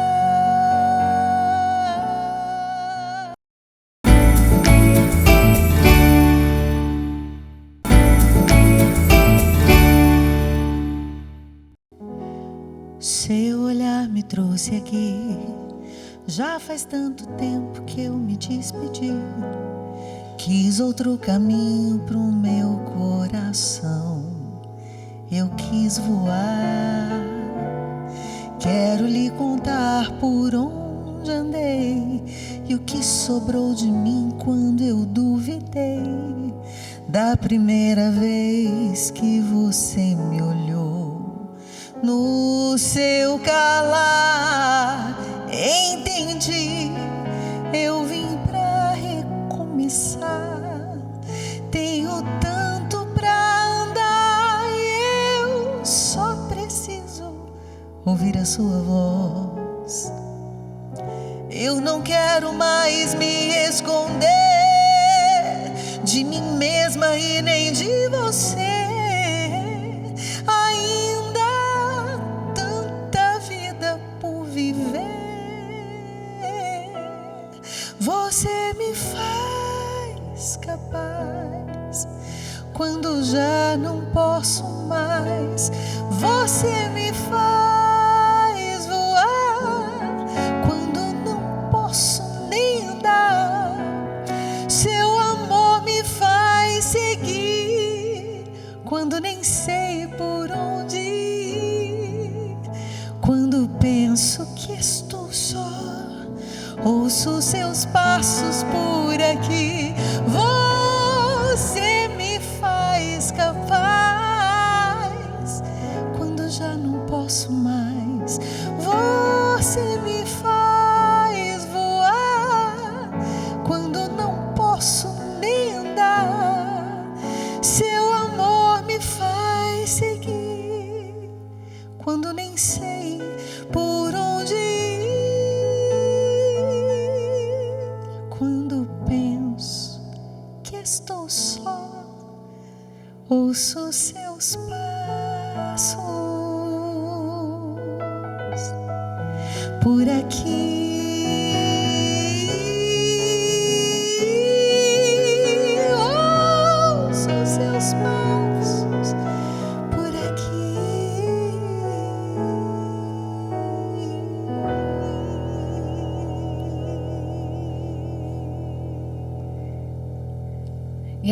Seu olhar me trouxe aqui. Já faz tanto tempo que eu me despedi. Quis outro caminho pro meu coração. Eu quis voar. Quero lhe contar por onde andei e o que sobrou de mim quando eu duvidei da primeira vez que você me olhou. No seu calar entendi, eu vim pra recomeçar. Tenho tanto pra andar e eu só preciso ouvir a sua voz. Eu não quero mais me esconder de mim mesma e nem de você. Você me faz capaz quando já não posso mais. Você me faz voar quando não posso nem andar. Seu amor me faz seguir quando nem sei por onde ir. Quando penso que estou só, ouço seus passos por aqui. Você me faz capaz quando já não posso mais. Você me faz voar quando não posso nem andar. Seu amor me faz seguir quando nem sei por onde ir. Quando penso que estou só, ouço seus passos por aqui.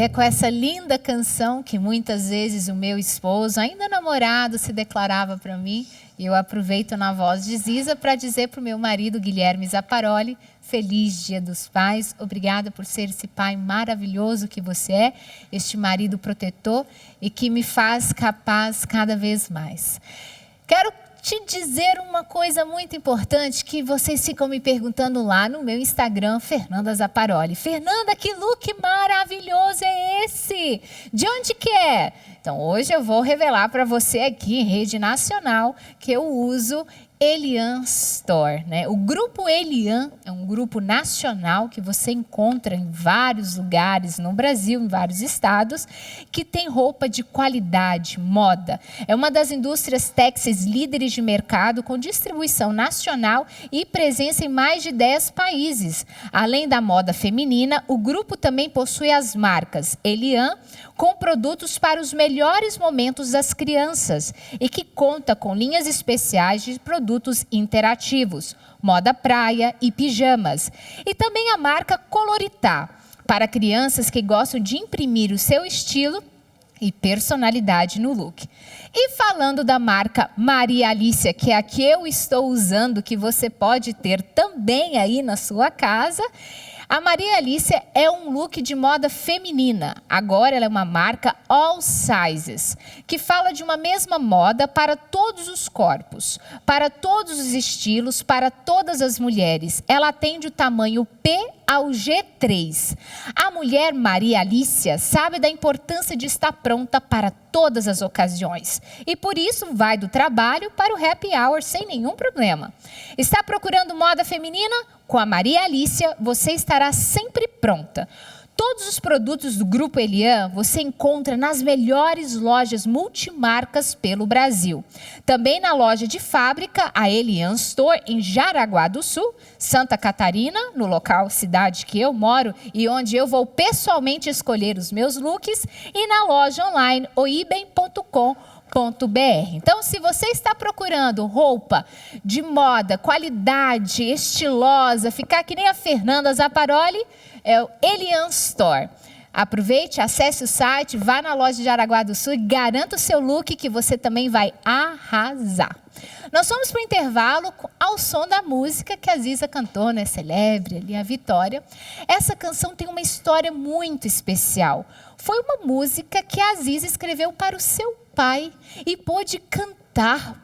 E é com essa linda canção que muitas vezes o meu esposo, ainda namorado, se declarava para mim. E eu aproveito na voz de Ziza para dizer para o meu marido, Guilherme Zaparoli, feliz Dia dos Pais. Obrigada por ser esse pai maravilhoso que você é, este marido protetor e que me faz capaz cada vez mais. Quero te dizer uma coisa muito importante que vocês ficam me perguntando lá no meu Instagram, Fernanda Zaparoli. Fernanda, que look maravilhoso é esse? De onde que é? Então, hoje eu vou revelar para você aqui em rede nacional que eu uso Elian Store, né? O grupo Elian é um grupo nacional que você encontra em vários lugares no Brasil, em vários estados, que tem roupa de qualidade, moda. É uma das indústrias têxteis líderes de mercado com distribuição nacional e presença em mais de 10 países. Além da moda feminina, o grupo também possui as marcas Elian, com produtos para os melhores momentos das crianças e que conta com linhas especiais de produtos interativos, moda praia e pijamas. E também a marca Coloritá, para crianças que gostam de imprimir o seu estilo e personalidade no look. E falando da marca Maria Alicia, que é a que eu estou usando, que você pode ter também aí na sua casa, a Maria Alicia é um look de moda feminina. Agora ela é uma marca all sizes, que fala de uma mesma moda para todos os corpos, para todos os estilos, para todas as mulheres. Ela atende o tamanho P ao G3. A mulher Maria Alicia sabe da importância de estar pronta para todas as ocasiões. E por isso vai do trabalho para o happy hour sem nenhum problema. Está procurando moda feminina? Com a Maria Alicia, você estará sempre pronta. Todos os produtos do Grupo Elian você encontra nas melhores lojas multimarcas pelo Brasil. Também na loja de fábrica, a Elian Store, em Jaraguá do Sul, Santa Catarina, no local, cidade que eu moro e onde eu vou pessoalmente escolher os meus looks, e na loja online, oibem.com.br. Então, se você está procurando roupa de moda, qualidade, estilosa, ficar que nem a Fernanda Zaparoli, é o Elian Store. Aproveite, acesse o site, vá na loja de Jaraguá do Sul e garanta o seu look que você também vai arrasar. Nós fomos para o intervalo ao som da música que a Ziza cantou, né? Celebre ali a vitória. Essa canção tem uma história muito especial. Foi uma música que a Ziza escreveu para o seu pai e pôde cantar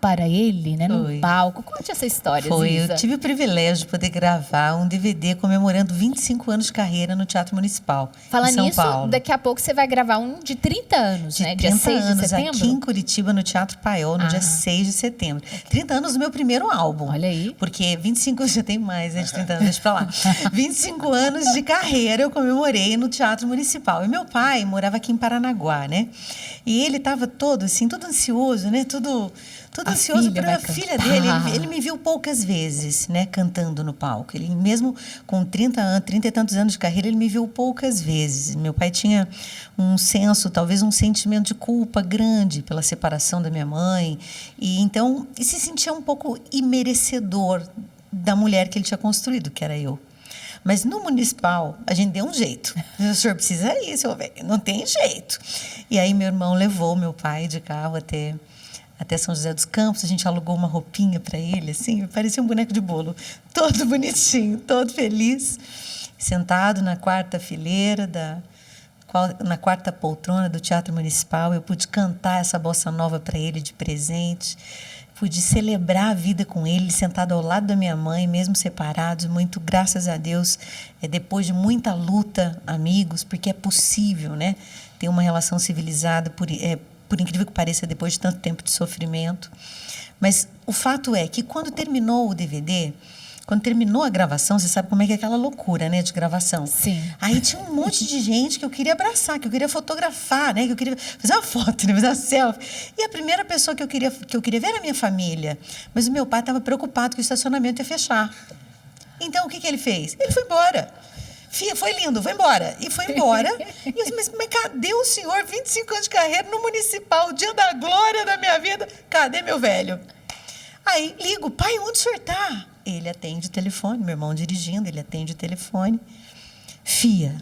para ele, né, no palco. Conte essa história, Ziza. Eu tive o privilégio de poder gravar um DVD comemorando 25 anos de carreira no Teatro Municipal, Falando em São nisso, Paulo. daqui a pouco você vai gravar um de 30 anos, né? Dia 6 de setembro? Aqui em Curitiba, no Teatro Paiol, no dia 6 de setembro. 30 anos do meu primeiro álbum. Olha aí. Porque 25 anos já tem mais, né, de 30 anos, deixa pra lá. 25 anos de carreira eu comemorei no Teatro Municipal. E meu pai morava aqui em Paranaguá, né? E ele estava todo assim, todo ansioso, né? Todo ansioso para a filha dele. Ele me viu poucas vezes, né, cantando no palco. Ele mesmo com 30 e tantos anos de carreira, ele me viu poucas vezes. Meu pai tinha um senso, talvez um sentimento de culpa grande pela separação da minha mãe. E então, se sentia um pouco imerecedor da mulher que ele tinha construído, que era eu. Mas no Municipal, a gente deu um jeito. O senhor precisa ir, seu velho. Não tem jeito. E aí meu irmão levou meu pai de carro até São José dos Campos. A gente alugou uma roupinha para ele, assim, parecia um boneco de bolo. Todo bonitinho, todo feliz. Sentado na quarta fileira, na quarta poltrona do Teatro Municipal. Eu pude cantar essa bossa nova para ele de presente. Pude celebrar a vida com ele, sentado ao lado da minha mãe, mesmo separados, muito, graças a Deus, depois de muita luta, amigos, porque é possível, né, ter uma relação civilizada, por incrível que pareça, depois de tanto tempo de sofrimento. Mas o fato é que quando terminou o DVD, quando terminou a gravação, você sabe como é que é aquela loucura, né, de gravação. Sim. Aí tinha um monte de gente que eu queria abraçar, que eu queria fotografar, né, que eu queria fazer uma foto, né, fazer uma selfie. E a primeira pessoa que eu queria ver era a minha família. Mas o meu pai estava preocupado que o estacionamento ia fechar. Então, o que ele fez? Ele foi embora. Fia, foi lindo, foi embora. E foi embora. E eu disse, mas cadê o senhor? 25 anos de carreira no Municipal, o dia da glória da minha vida. Cadê meu velho? Aí, ligo, pai, onde o senhor está? Ele atende o telefone, meu irmão dirigindo, ele atende o telefone. Fia,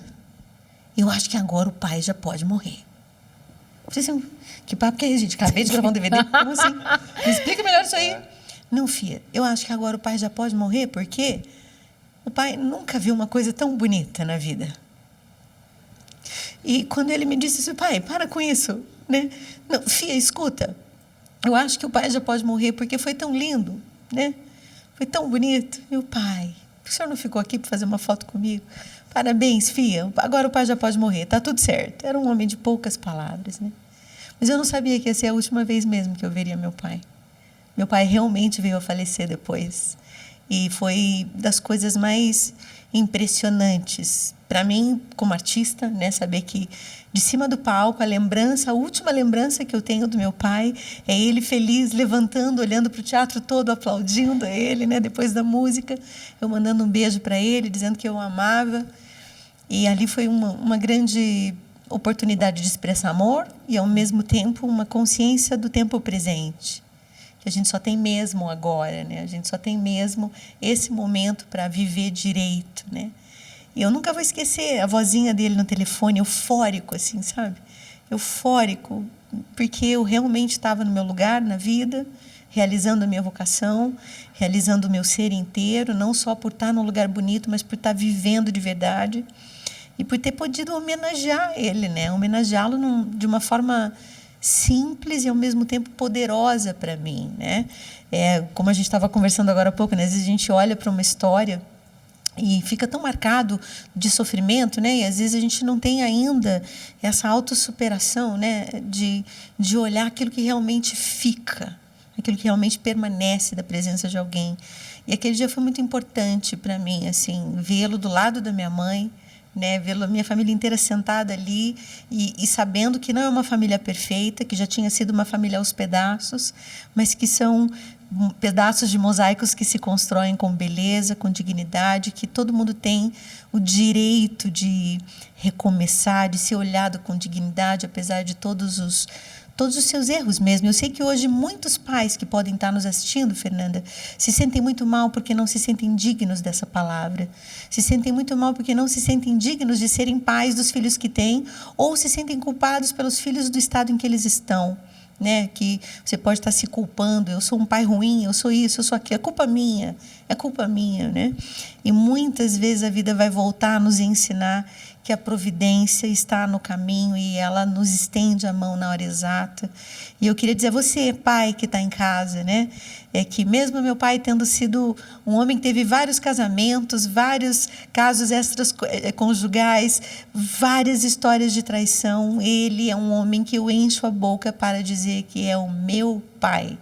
eu acho que agora o pai já pode morrer. Eu falei assim, que papo que é esse, gente? Acabei de gravar um DVD, como assim? Me explica melhor isso aí. Não, filha, eu acho que agora o pai já pode morrer, porque o pai nunca viu uma coisa tão bonita na vida. E quando ele me disse assim, pai, para com isso, né? Não, filha, escuta, eu acho que o pai já pode morrer porque foi tão lindo, né? Foi tão bonito. E o pai, o senhor não ficou aqui para fazer uma foto comigo? Parabéns, filha, agora o pai já pode morrer, tá tudo certo. Era um homem de poucas palavras, né? Mas eu não sabia que ia ser a última vez mesmo que eu veria meu pai. Meu pai realmente veio a falecer depois. E foi das coisas mais impressionantes para mim, como artista, né, saber que de cima do palco a última lembrança que eu tenho do meu pai é ele feliz, levantando, olhando para o teatro todo, aplaudindo ele, né, depois da música, eu mandando um beijo para ele, dizendo que eu o amava. E ali foi uma grande oportunidade de expressar amor e, ao mesmo tempo, uma consciência do tempo presente. Que a gente só tem mesmo agora, né? A gente só tem mesmo esse momento para viver direito, né? E eu nunca vou esquecer a vozinha dele no telefone, eufórico, assim, sabe? Eufórico, porque eu realmente estava no meu lugar na vida, realizando a minha vocação, realizando o meu ser inteiro, não só por estar num lugar bonito, mas por estar vivendo de verdade e por ter podido homenagear ele, né? Homenageá-lo de uma forma simples e ao mesmo tempo poderosa para mim, né? Como a gente estava conversando agora há pouco, né? Às vezes a gente olha para uma história e fica tão marcado de sofrimento, né? E às vezes a gente não tem ainda essa autossuperação, né? De olhar aquilo que realmente fica, aquilo que realmente permanece da presença de alguém. E aquele dia foi muito importante para mim, assim, vê-lo do lado da minha mãe, né, vê a minha família inteira sentada ali e sabendo que não é uma família perfeita, que já tinha sido uma família aos pedaços, mas que são pedaços de mosaicos que se constroem com beleza, com dignidade, que todo mundo tem o direito de recomeçar, de ser olhado com dignidade, apesar de todos os seus erros mesmo. Eu sei que hoje muitos pais que podem estar nos assistindo, Fernanda, se sentem muito mal porque não se sentem dignos dessa palavra. Se sentem muito mal porque não se sentem dignos de serem pais dos filhos que têm ou se sentem culpados pelos filhos do estado em que eles estão. Né? Que você pode estar se culpando, eu sou um pai ruim, eu sou isso, eu sou aquilo, é culpa minha, né? E muitas vezes a vida vai voltar a nos ensinar que a providência está no caminho e ela nos estende a mão na hora exata. E eu queria dizer a você, pai que está em casa, né? Que mesmo meu pai tendo sido um homem que teve vários casamentos, vários casos extraconjugais, várias histórias de traição, ele é um homem que eu encho a boca para dizer que é o meu pai.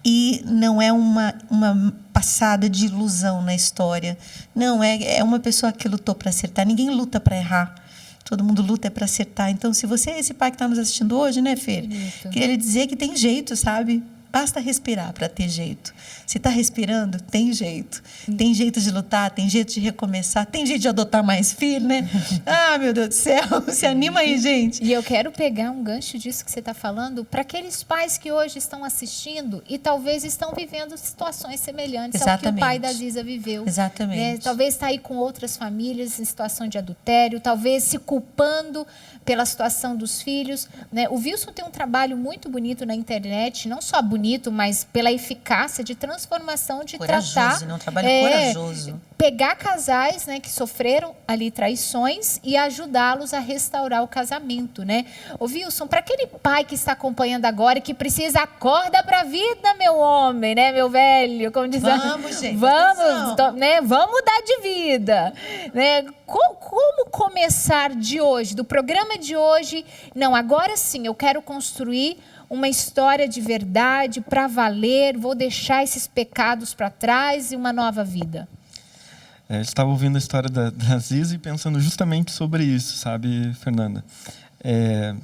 E não é uma passada de ilusão na história. Não, é uma pessoa que lutou para acertar. Ninguém luta para errar. Todo mundo luta para acertar. Então, se você é esse pai que está nos assistindo hoje, né, Fer? Queria lhe dizer que tem jeito, sabe? Basta respirar para ter jeito. Se está respirando, tem jeito. Tem jeito de lutar, tem jeito de recomeçar, tem jeito de adotar mais filho, né? Ah, meu Deus do céu, se anima aí, gente. E eu quero pegar um gancho disso que você está falando para aqueles pais que hoje estão assistindo e talvez estão vivendo situações semelhantes ao que o pai da Ziza viveu. Exatamente. Né? Talvez está aí com outras famílias em situação de adultério, talvez se culpando pela situação dos filhos. Né? O Wilson tem um trabalho muito bonito na internet, não só bonito, mas pela eficácia de transformação, de tratar... Um trabalho corajoso. Pegar casais, né, que sofreram ali traições e ajudá-los a restaurar o casamento, né? Ô Wilson, para aquele pai que está acompanhando agora e que precisa, acorda para a vida, meu homem, né, meu velho, como diz. Vamos, gente. Vamos mudar de vida, né? Como começar de hoje, do programa de hoje? Não, agora sim, eu quero construir uma história de verdade para valer, vou deixar esses pecados para trás e uma nova vida. Eu estava ouvindo a história da Ziza e pensando justamente sobre isso, sabe, Fernanda?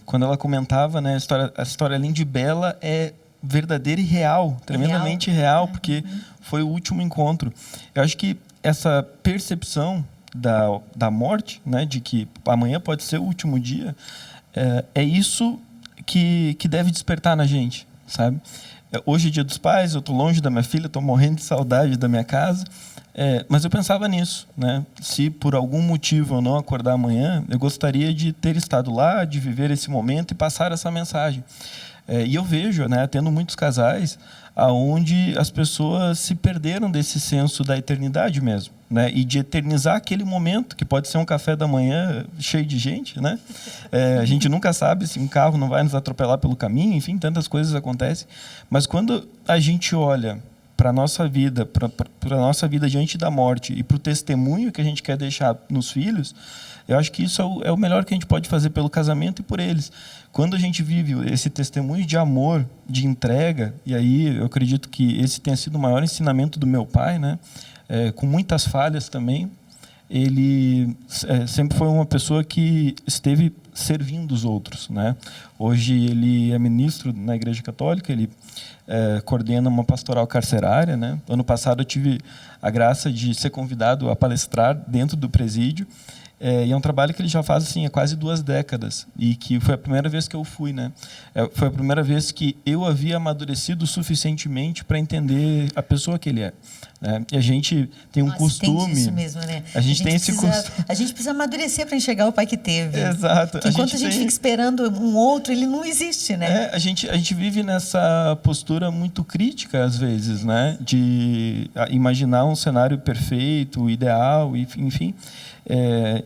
Quando ela comentava, né, a história além de bela é verdadeira e real, tremendamente real, porque foi o último encontro. Eu acho que essa percepção da morte, né, de que amanhã pode ser o último dia, é isso que deve despertar na gente, sabe? Hoje é Dia dos Pais, eu estou longe da minha filha, estou morrendo de saudade da minha casa, mas eu pensava nisso, né? Se por algum motivo eu não acordar amanhã, eu gostaria de ter estado lá, de viver esse momento e passar essa mensagem. E eu vejo, né, tendo muitos casais aonde as pessoas se perderam desse senso da eternidade mesmo, né, e de eternizar aquele momento, que pode ser um café da manhã cheio de gente, né? A gente nunca sabe se um carro não vai nos atropelar pelo caminho, enfim, tantas coisas acontecem. Mas quando a gente olha para a nossa vida, para a nossa vida diante da morte e para o testemunho que a gente quer deixar nos filhos, eu acho que isso é o melhor que a gente pode fazer pelo casamento e por eles. Quando a gente vive esse testemunho de amor, de entrega, e aí eu acredito que esse tenha sido o maior ensinamento do meu pai, né? Com muitas falhas também, ele sempre foi uma pessoa que esteve servindo os outros, né? Hoje ele é ministro na Igreja Católica, ele coordena uma pastoral carcerária, né? Ano passado eu tive a graça de ser convidado a palestrar dentro do presídio, e é um trabalho que ele já faz assim há quase 2 décadas, e que foi a primeira vez que eu fui, né? Foi a primeira vez que eu havia amadurecido suficientemente para entender a pessoa que ele é, né? E a gente tem um costume. Tem isso mesmo, né? A gente tem esse costume. A gente precisa amadurecer para enxergar o pai que teve. Exato. Que enquanto a gente fica esperando um outro, ele não existe, né? A gente vive nessa postura muito crítica às vezes, né? De imaginar um cenário perfeito, ideal, enfim.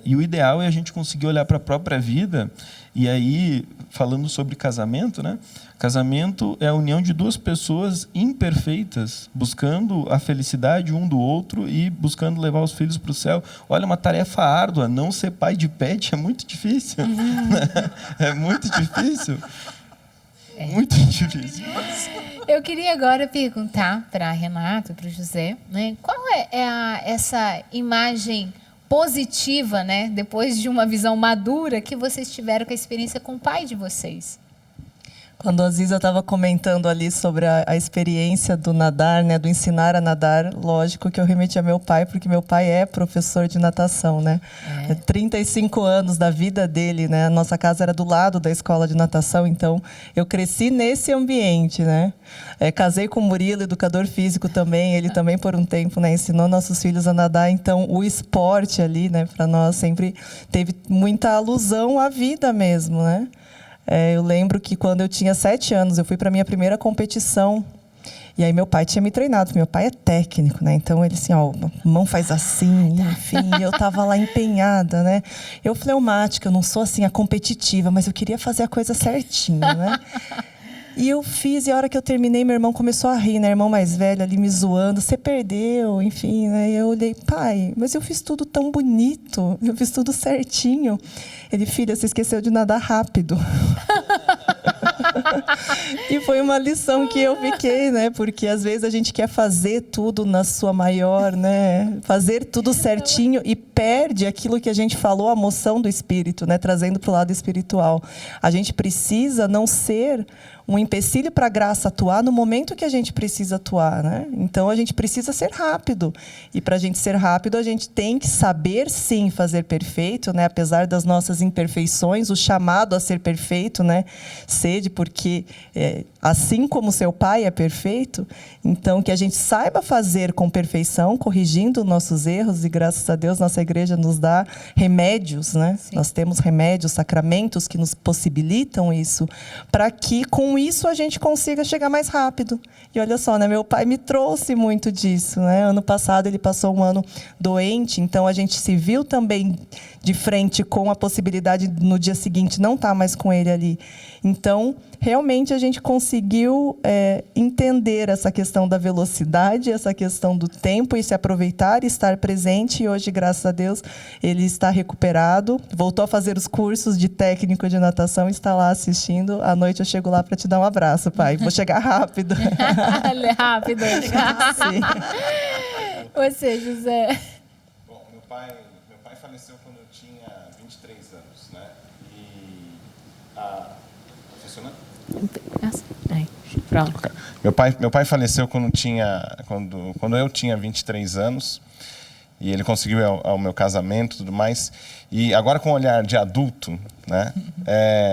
E o ideal é a gente conseguir olhar para a própria vida. E aí, falando sobre casamento, né? Casamento é a união de 2 pessoas imperfeitas, buscando a felicidade um do outro e buscando levar os filhos para o céu. Olha, uma tarefa árdua. Não ser pai de pet é muito difícil. É muito difícil. Muito difícil. Eu queria agora perguntar para a Renata, para o José, né? Qual essa imagem positiva, né, depois de uma visão madura que vocês tiveram com a experiência com o pai de vocês? Quando a Ziza estava comentando ali sobre a experiência do nadar, né, do ensinar a nadar, lógico que eu remeti a meu pai, porque meu pai é professor de natação, né? 35 anos da vida dele, né? A nossa casa era do lado da escola de natação, então eu cresci nesse ambiente, né? Casei com o Murilo, educador físico também, ele também por um tempo, né, ensinou nossos filhos a nadar, então o esporte ali, né, para nós sempre teve muita alusão à vida mesmo, né? Eu lembro que quando eu tinha 7 anos, eu fui para a minha primeira competição. E aí meu pai tinha me treinado. Meu pai é técnico, né? Então ele assim, ó, a mão faz assim, enfim. E eu tava lá empenhada, né? Eu fleumática, eu não sou assim a competitiva, mas eu queria fazer a coisa certinho, né? E eu fiz, e a hora que eu terminei, meu irmão começou a rir, né? Irmão mais velho ali me zoando, você perdeu, enfim, né? E eu olhei, pai, mas eu fiz tudo tão bonito, eu fiz tudo certinho. Ele, filha, você esqueceu de nadar rápido. E foi uma lição que eu fiquei, né? Porque às vezes a gente quer fazer tudo na sua maior, né? Fazer tudo certinho e perde aquilo que a gente falou, a moção do espírito, né? Trazendo para o lado espiritual. A gente precisa não ser um empecilho para a graça atuar no momento que a gente precisa atuar, né? Então a gente precisa ser rápido. E para a gente ser rápido, a gente tem que saber sim fazer perfeito, né? Apesar das nossas imperfeições, o chamado a ser perfeito, né? Sede, porque assim como seu pai é perfeito, então que a gente saiba fazer com perfeição, corrigindo nossos erros, e graças a Deus nossa igreja nos dá remédios, né? Sim. Nós temos remédios, sacramentos que nos possibilitam isso, para que com isso a gente consiga chegar mais rápido. E olha só, né? Meu pai me trouxe muito disso, né? Ano passado ele passou um ano doente, então a gente se viu também de frente com a possibilidade no dia seguinte não estar mais com ele ali. Então, realmente a gente conseguiu entender essa questão da velocidade, essa questão do tempo e se aproveitar e estar presente. E hoje, graças a Deus, ele está recuperado, voltou a fazer os cursos de técnico de natação e está lá assistindo. À noite eu chego lá para te dar um abraço, pai. Vou chegar rápido. Rápido. Sim. Você, José? Bom, meu pai faleceu quando eu tinha 23 anos, né? E Pronto. Okay. Meu pai faleceu quando eu tinha 23 anos, e ele conseguiu ao meu casamento e tudo mais. E agora, com o olhar de adulto, né,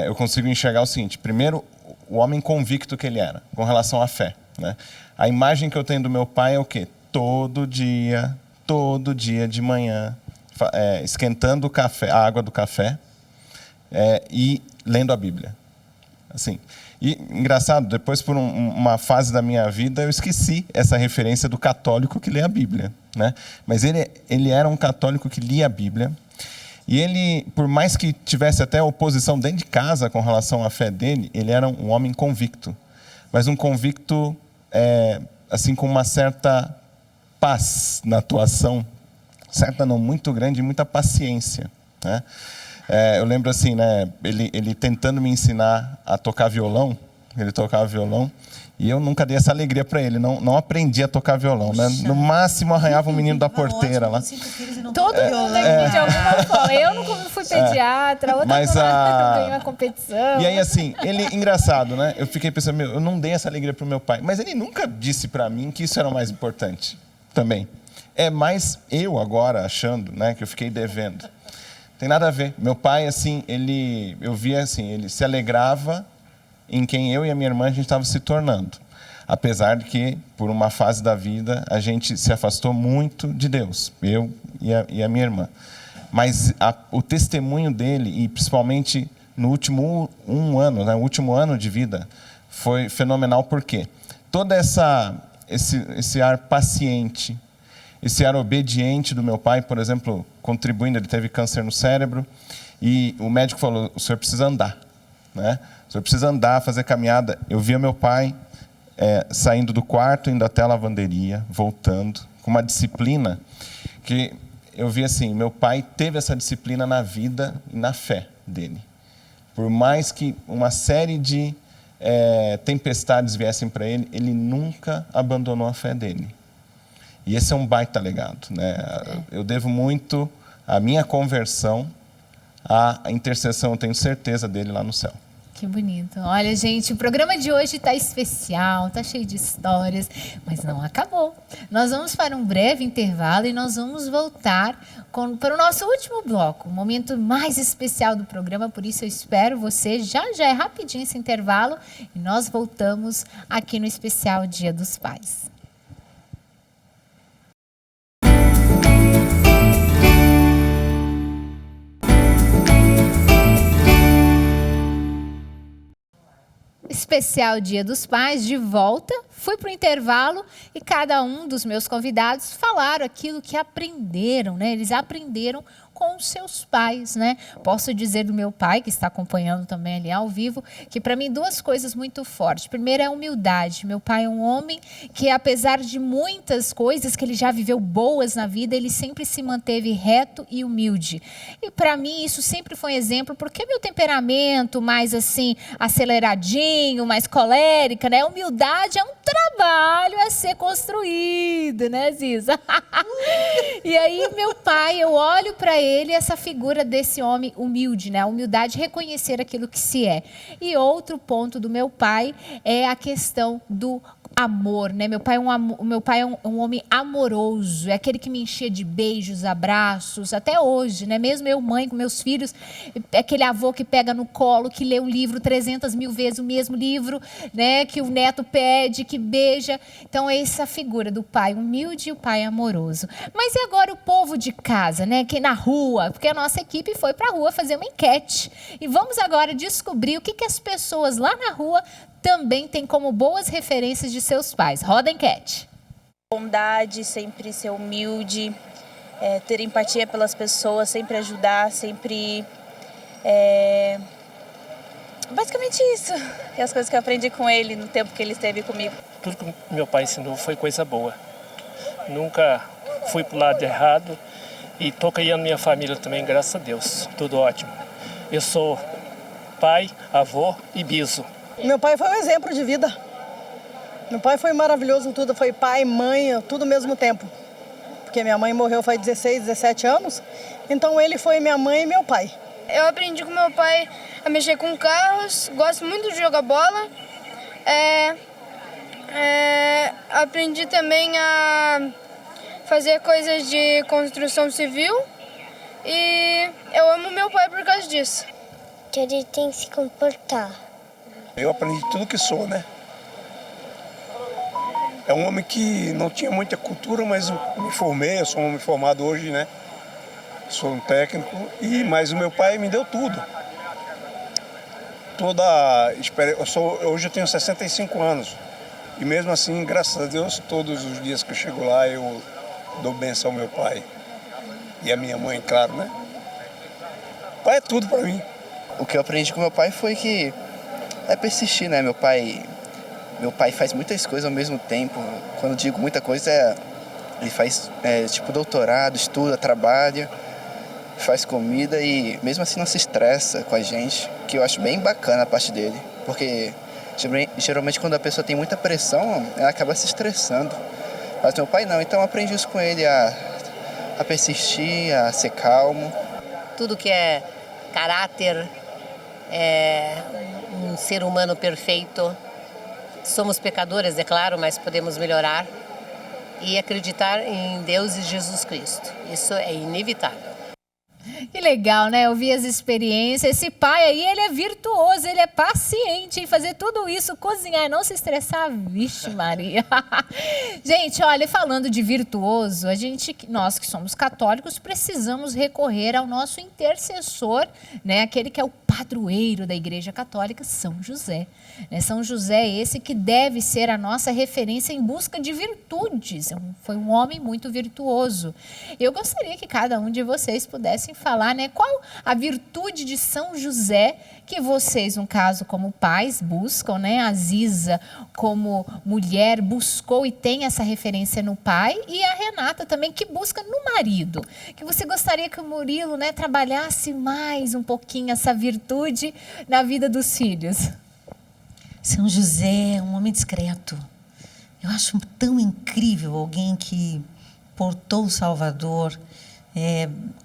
eu consigo enxergar o seguinte: primeiro, o homem convicto que ele era com relação à fé, né? A imagem que eu tenho do meu pai é o quê? Todo dia de manhã, esquentando o café, a água do café, e lendo a Bíblia. Assim. E, engraçado, depois por uma fase da minha vida, eu esqueci essa referência do católico que lê a Bíblia, né? Mas ele era um católico que lia a Bíblia. E ele, por mais que tivesse até oposição dentro de casa com relação à fé dele, ele era um homem convicto. Mas um convicto, assim, com uma certa paz na atuação, certa não, muito grande, e muita paciência, né? Eu lembro assim, né, ele tentando me ensinar a tocar violão, ele tocava violão, e eu nunca dei essa alegria para ele, não aprendi a tocar violão, né? No máximo arranhava um menino da porteira lá. Todo mundo aqui de alguma forma. Eu não fui pediatra, outra ganhou a competição. E aí assim, engraçado, né? Eu fiquei pensando, eu não dei essa alegria pro meu pai, mas ele nunca disse para mim que isso era o mais importante também. É mais eu agora achando, né, que eu fiquei devendo. Tem nada a ver. Meu pai, assim, eu via assim, ele se alegrava em quem eu e a minha irmã a gente estava se tornando. Apesar de que, por uma fase da vida, a gente se afastou muito de Deus, eu e a minha irmã. Mas o testemunho dele, e principalmente no último ano, né, o último ano de vida, foi fenomenal. Por quê? Todo esse ar paciente, esse ar obediente do meu pai, por exemplo, contribuindo, ele teve câncer no cérebro, e o médico falou, o senhor precisa andar, né? O senhor precisa andar, fazer caminhada. Eu via meu pai saindo do quarto, indo até a lavanderia, voltando, com uma disciplina que eu vi assim, meu pai teve essa disciplina na vida e na fé dele. Por mais que uma série de tempestades viessem para ele, ele nunca abandonou a fé dele. E esse é um baita legado, né? Eu devo muito a minha conversão à intercessão, eu tenho certeza, dele lá no céu. Que bonito. Olha, gente, o programa de hoje está especial, está cheio de histórias, mas não acabou. Nós vamos para um breve intervalo e nós vamos voltar para o nosso último bloco, o momento mais especial do programa, por isso eu espero você. Já é rapidinho esse intervalo e nós voltamos aqui no especial Dia dos Pais. Especial Dia dos Pais, de volta, fui para o intervalo e cada um dos meus convidados falaram aquilo que aprenderam, né? Eles aprenderam com os seus pais, né? Posso dizer do meu pai, que está acompanhando também ali ao vivo, que para mim duas coisas muito fortes. Primeiro é a humildade. Meu pai é um homem que, apesar de muitas coisas que ele já viveu boas na vida, ele sempre se manteve reto e humilde. E para mim isso sempre foi um exemplo, porque meu temperamento mais assim, aceleradinho, mais colérica, né? Humildade é um trabalho a ser construído, né, Ziza? E aí meu pai, eu olho para ele essa figura desse homem humilde, né? A humildade, reconhecer aquilo que se é. E outro ponto do meu pai é a questão do amor, né? Meu pai é um homem amoroso, é aquele que me enchia de beijos, abraços, até hoje, né? Mesmo eu, mãe, com meus filhos, é aquele avô que pega no colo, que lê um livro 300 mil vezes o mesmo livro, né? Que o neto pede, que beija. Então, é essa figura do pai humilde e o pai amoroso. Mas e agora o povo de casa, né? Que na rua, porque a nossa equipe foi para a rua fazer uma enquete. E vamos agora descobrir o que as pessoas lá na rua também têm como boas referências de seus pais. Roda a enquete. Bondade, sempre ser humilde, ter empatia pelas pessoas, sempre ajudar, sempre... Basicamente isso. E as coisas que eu aprendi com ele no tempo que ele esteve comigo. Tudo que meu pai ensinou foi coisa boa. Nunca fui pro lado errado e tô criando minha família também, graças a Deus. Tudo ótimo. Eu sou pai, avô e biso. Meu pai foi um exemplo de vida. Meu pai foi maravilhoso em tudo, foi pai, mãe, tudo ao mesmo tempo. Porque minha mãe morreu faz 16, 17 anos, então ele foi minha mãe e meu pai. Eu aprendi com meu pai a mexer com carros, gosto muito de jogar bola. Aprendi também a fazer coisas de construção civil e eu amo meu pai por causa disso. Que ele tem que se comportar. Eu aprendi tudo que sou, né? É um homem que não tinha muita cultura, mas eu me formei, eu sou um homem formado hoje, né? Sou um técnico, mas o meu pai me deu tudo. Hoje eu tenho 65 anos. E mesmo assim, graças a Deus, todos os dias que eu chego lá, eu dou bênção ao meu pai. E a minha mãe, claro, né? O pai é tudo para mim. O que eu aprendi com meu pai foi que é persistir, né? Meu pai faz muitas coisas ao mesmo tempo. Quando digo muita coisa, ele faz tipo doutorado, estuda, trabalha, faz comida e mesmo assim não se estressa com a gente, que eu acho bem bacana a parte dele. Porque geralmente quando a pessoa tem muita pressão, ela acaba se estressando. Mas meu pai não, então eu aprendi isso com ele, a persistir, a ser calmo. Tudo que é caráter, um ser humano perfeito. Somos pecadores, é claro, mas podemos melhorar. E acreditar em Deus e Jesus Cristo. Isso é inevitável. Que legal, né? Ouvir as experiências. Esse pai aí, ele é virtuoso, ele é paciente em fazer tudo isso, cozinhar e não se estressar. Vixe Maria. Gente, olha, falando de virtuoso, nós que somos católicos, precisamos recorrer ao nosso intercessor, né? Aquele que é o padroeiro da Igreja Católica, São José. São José é esse que deve ser a nossa referência em busca de virtudes. Foi um homem muito virtuoso. Eu gostaria que cada um de vocês pudessem falar, né, qual a virtude de São José que vocês, no caso, como pais, buscam, né? A Ziza, como mulher, buscou e tem essa referência no pai, e a Renata também, que busca no marido. Que você gostaria que o Murilo, né, trabalhasse mais um pouquinho essa virtude na vida dos filhos. São José é um homem discreto. Eu acho tão incrível alguém que portou o Salvador,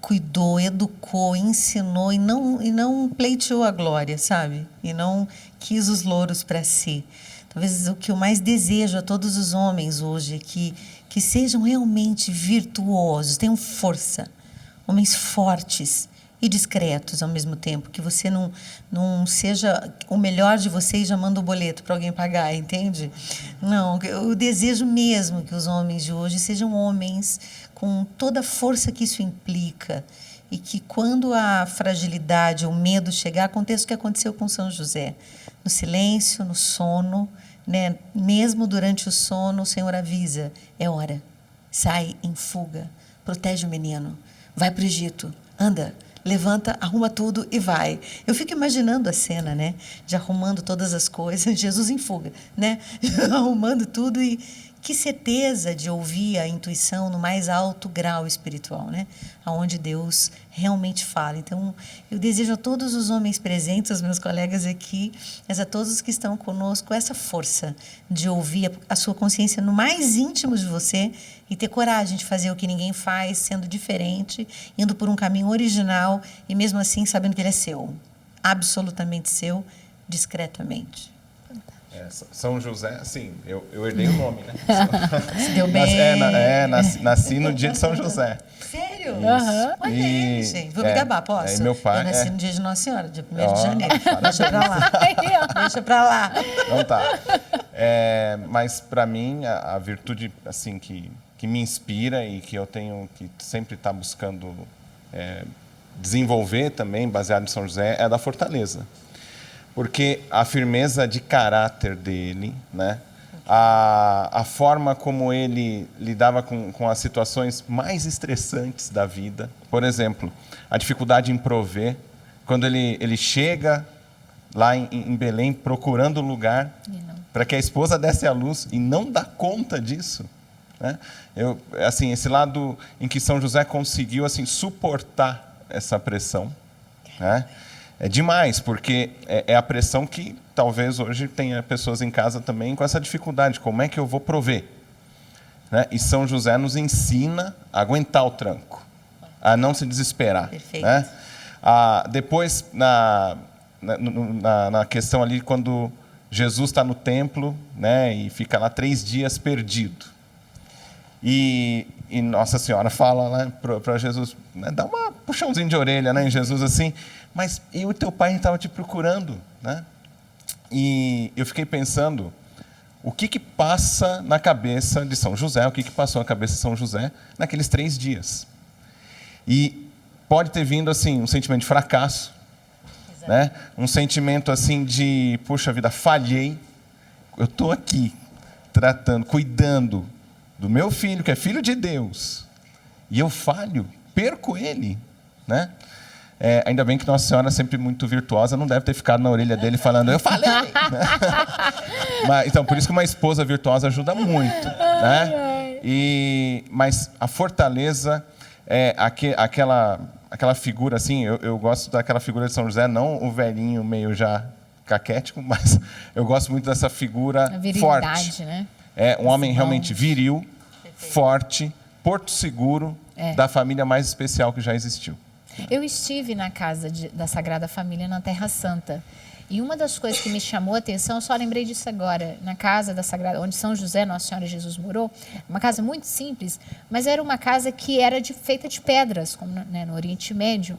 cuidou, educou, ensinou e não pleiteou a glória, sabe? E não quis os louros para si. Talvez o que eu mais desejo a todos os homens hoje é que sejam realmente virtuosos, tenham força, homens fortes e discretos ao mesmo tempo, que você não seja o melhor de vocês já manda o boleto para alguém pagar, entende? Não, eu desejo mesmo que os homens de hoje sejam homens com toda a força que isso implica, e que quando a fragilidade, o medo chegar, aconteça o que aconteceu com São José. No silêncio, no sono, né? Mesmo durante o sono, o Senhor avisa, é hora, sai em fuga, protege o menino, vai para o Egito, anda, levanta, arruma tudo e vai. Eu fico imaginando a cena, né? De arrumando todas as coisas, Jesus em fuga, né? Arrumando tudo e que certeza de ouvir a intuição no mais alto grau espiritual, né? Aonde Deus realmente fala. Então, eu desejo a todos os homens presentes, aos meus colegas aqui, mas a todos os que estão conosco, essa força de ouvir a sua consciência no mais íntimo de você e ter coragem de fazer o que ninguém faz, sendo diferente, indo por um caminho original e mesmo assim sabendo que ele é seu, absolutamente seu, discretamente. São José, assim, eu herdei o nome, né? Se deu bem. Nasci no dia de São José. Sério? Uhum. Olha aí, gente. Vou me gabar, posso? Meu pai, eu nasci no dia de Nossa Senhora, dia 1º de janeiro. Deixa pra lá. Deixa pra lá. Então tá. Mas para mim, a virtude assim, que me inspira e que eu tenho que sempre estar buscando desenvolver também, baseado em São José, é a da fortaleza. Porque a firmeza de caráter dele, né? A forma como ele lidava com as situações mais estressantes da vida. Por exemplo, a dificuldade em prover. Quando ele chega lá em Belém procurando um lugar para que a esposa desse à luz e não dá conta disso. Né? Assim, esse lado em que São José conseguiu assim, suportar essa pressão, né? É demais, porque é a pressão que talvez hoje tenha pessoas em casa também com essa dificuldade. Como é que eu vou prover? Né? E São José nos ensina a aguentar o tranco, a não se desesperar. Perfeito. Né? Depois, na questão ali, quando Jesus está no templo, né, e fica lá 3 dias perdido. E Nossa Senhora fala, né, para Jesus, né, dá uma puxãozinho de orelha, né, em Jesus assim, mas eu e teu pai estava te procurando, né? E eu fiquei pensando o que passa na cabeça de São José, o que passou na cabeça de São José naqueles 3 dias. E pode ter vindo assim um sentimento de fracasso, né? Um sentimento assim de, puxa vida, falhei. Eu estou aqui tratando, cuidando do meu filho, que é filho de Deus, e eu falho, perco ele, né? Ainda bem que Nossa Senhora, sempre muito virtuosa, não deve ter ficado na orelha dele falando, eu falei! Mas, então, por isso que uma esposa virtuosa ajuda muito, né? Mas a fortaleza é aquela figura, assim, eu gosto daquela figura de São José, não o velhinho meio já caquético, mas eu gosto muito dessa figura forte. Né? É um homem realmente viril, forte, porto seguro, da família mais especial que já existiu. Eu estive na casa da Sagrada Família na Terra Santa. E uma das coisas que me chamou a atenção, eu só lembrei disso agora, na casa da Sagrada, onde São José, Nossa Senhora Jesus morou, uma casa muito simples, mas era uma casa que era feita de pedras, como no Oriente Médio.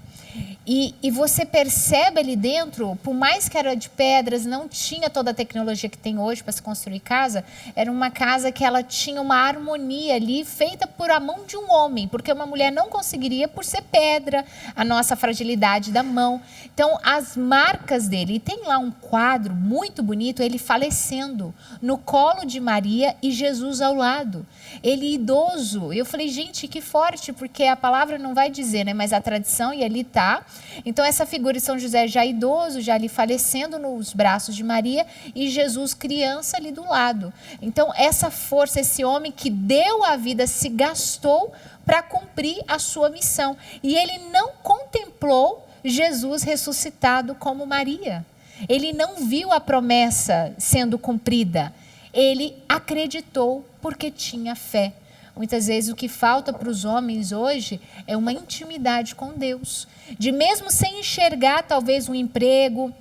E você percebe ali dentro, por mais que era de pedras, não tinha toda a tecnologia que tem hoje para se construir casa, era uma casa que ela tinha uma harmonia ali, feita por a mão de um homem, porque uma mulher não conseguiria por ser pedra, a nossa fragilidade da mão. Então, as marcas dele, e tem lá um quadro muito bonito, ele falecendo no colo de Maria e Jesus ao lado. Ele idoso. Eu falei, gente, que forte, porque a palavra não vai dizer, né? Mas a tradição, e ali está. Então, essa figura de São José já idoso, já ali falecendo nos braços de Maria, e Jesus criança ali do lado. Então, essa força, esse homem que deu a vida, se gastou para cumprir a sua missão. E ele não contemplou Jesus ressuscitado como Maria. Ele não viu a promessa sendo cumprida. Ele acreditou porque tinha fé. Muitas vezes o que falta para os homens hoje é uma intimidade com Deus. De mesmo sem enxergar talvez um emprego,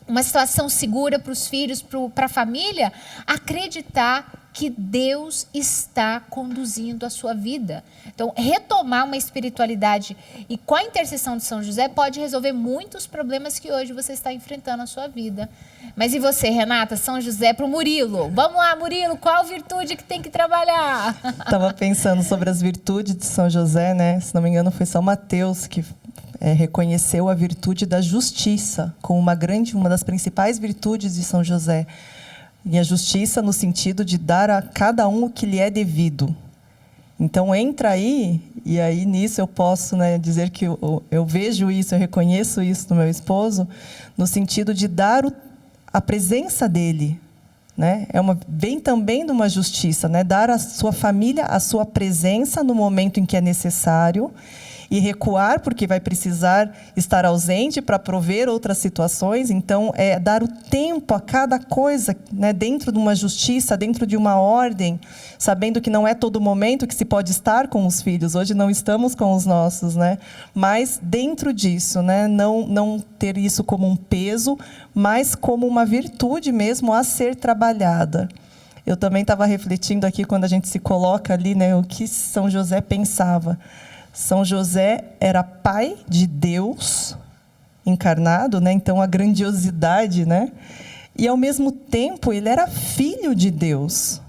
uma situação segura para os filhos, para a família, acreditar que Deus está conduzindo a sua vida. Então, retomar uma espiritualidade e com a intercessão de São José pode resolver muitos problemas que hoje você está enfrentando na sua vida. Mas e você, Renata? São José para o Murilo. Vamos lá, Murilo, qual virtude que tem que trabalhar? Estava pensando sobre as virtudes de São José, né? Se não me engano, foi São Mateus que reconheceu a virtude da justiça como uma das principais virtudes de São José. E a justiça no sentido de dar a cada um o que lhe é devido. Então, entra aí, e aí nisso eu posso, né, dizer que eu vejo isso, eu reconheço isso no meu esposo, no sentido de dar a presença dele. Né? Vem também de uma justiça, né? Dar à sua família a sua presença no momento em que é necessário, e recuar porque vai precisar estar ausente para prover outras situações. Então, dar o tempo a cada coisa, né, dentro de uma justiça, dentro de uma ordem, sabendo que não é todo momento que se pode estar com os filhos. Hoje não estamos com os nossos, né? Mas dentro disso, né, não ter isso como um peso, mas como uma virtude mesmo a ser trabalhada. Eu também estava refletindo aqui, quando a gente se coloca ali, né, o que São José pensava. São José era pai de Deus encarnado, né? Então a grandiosidade, né? E ao mesmo tempo ele era filho de Deus.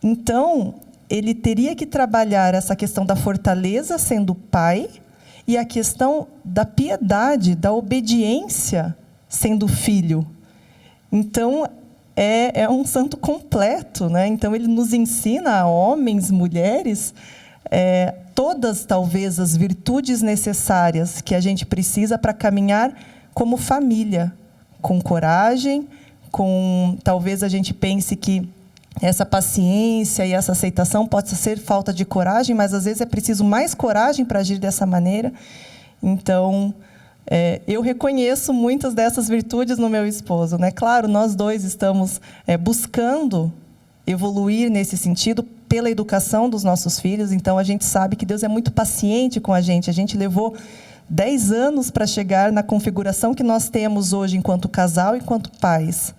Então ele teria que trabalhar essa questão da fortaleza sendo pai e a questão da piedade, da obediência sendo filho. Então é um santo completo, né? Então ele nos ensina a homens, mulheres, todas, talvez, as virtudes necessárias que a gente precisa para caminhar como família, com coragem, talvez a gente pense que essa paciência e essa aceitação pode ser falta de coragem, mas às vezes é preciso mais coragem para agir dessa maneira. Então, eu reconheço muitas dessas virtudes no meu esposo, né? Claro, nós dois estamos buscando evoluir nesse sentido pela educação dos nossos filhos. Então, a gente sabe que Deus é muito paciente com a gente. A gente levou 10 anos para chegar na configuração que nós temos hoje enquanto casal e enquanto pais.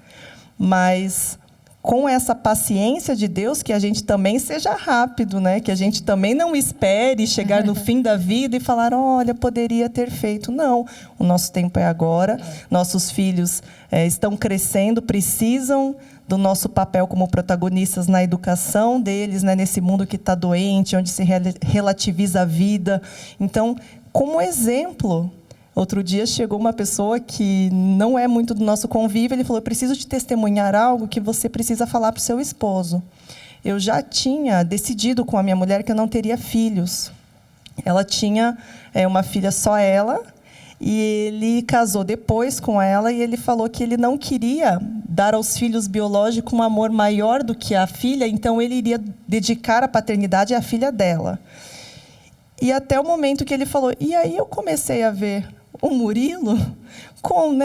Mas, com essa paciência de Deus, que a gente também seja rápido, né? Que a gente também não espere chegar no fim da vida e falar, olha, poderia ter feito. Não, o nosso tempo é agora. Nossos filhos estão crescendo, precisam do nosso papel como protagonistas na educação deles, né? Nesse mundo que está doente, onde se relativiza a vida. Então, como exemplo... Outro dia chegou uma pessoa que não é muito do nosso convívio, ele falou, eu preciso te testemunhar algo que você precisa falar para o seu esposo. Eu já tinha decidido com a minha mulher que eu não teria filhos. Ela tinha uma filha só ela, e ele casou depois com ela, e ele falou que ele não queria dar aos filhos biológicos um amor maior do que a filha, então ele iria dedicar a paternidade à filha dela. E até o momento que ele falou, e aí eu comecei a ver o Murilo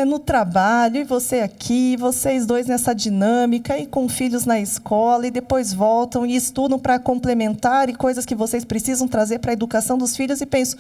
no trabalho, e você aqui, vocês dois nessa dinâmica, e com filhos na escola, e depois voltam e estudam para complementar, e coisas que vocês precisam trazer para a educação dos filhos, e penso,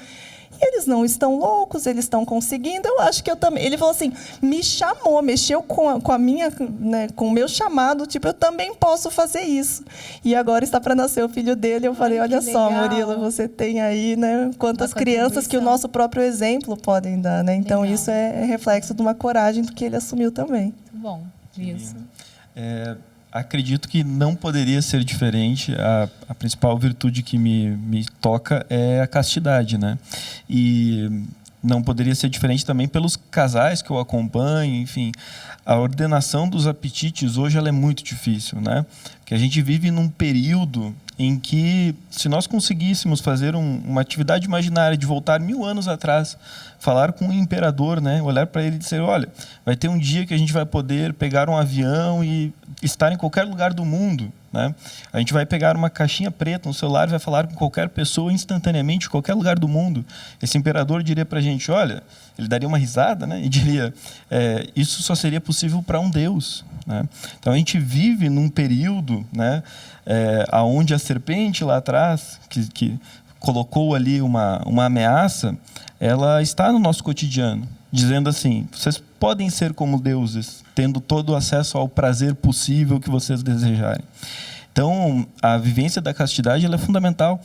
e eles não estão loucos, eles estão conseguindo, eu acho que eu também. Ele falou assim, me chamou, mexeu com a minha, né, com o meu chamado, tipo, eu também posso fazer isso. E agora está para nascer o filho dele, eu falei, olha só, Murilo, você tem aí, né, quantas crianças que o nosso próprio exemplo podem dar, né? Então, legal. Isso é reflexo de uma coragem do que ele assumiu também. Muito bom, isso. Acredito que não poderia ser diferente. A principal virtude que me toca é a castidade, né? E não poderia ser diferente também pelos casais que eu acompanho, enfim. A ordenação dos apetites hoje ela é muito difícil, né? Porque a gente vive num período em que, se nós conseguíssemos fazer uma atividade imaginária de voltar 1000 anos atrás, falar com o imperador, né? Olhar para ele e dizer, olha, vai ter um dia que a gente vai poder pegar um avião e estar em qualquer lugar do mundo, né? A gente vai pegar uma caixinha preta, um celular, vai falar com qualquer pessoa instantaneamente, em qualquer lugar do mundo. Esse imperador diria para a gente, olha, ele daria uma risada, né? E diria, isso só seria possível para um Deus, né? Então a gente vive num período, né? Onde a serpente lá atrás, que colocou ali uma ameaça, ela está no nosso cotidiano, dizendo assim, vocês podem ser como deuses, tendo todo o acesso ao prazer possível que vocês desejarem. Então, a vivência da castidade ela é fundamental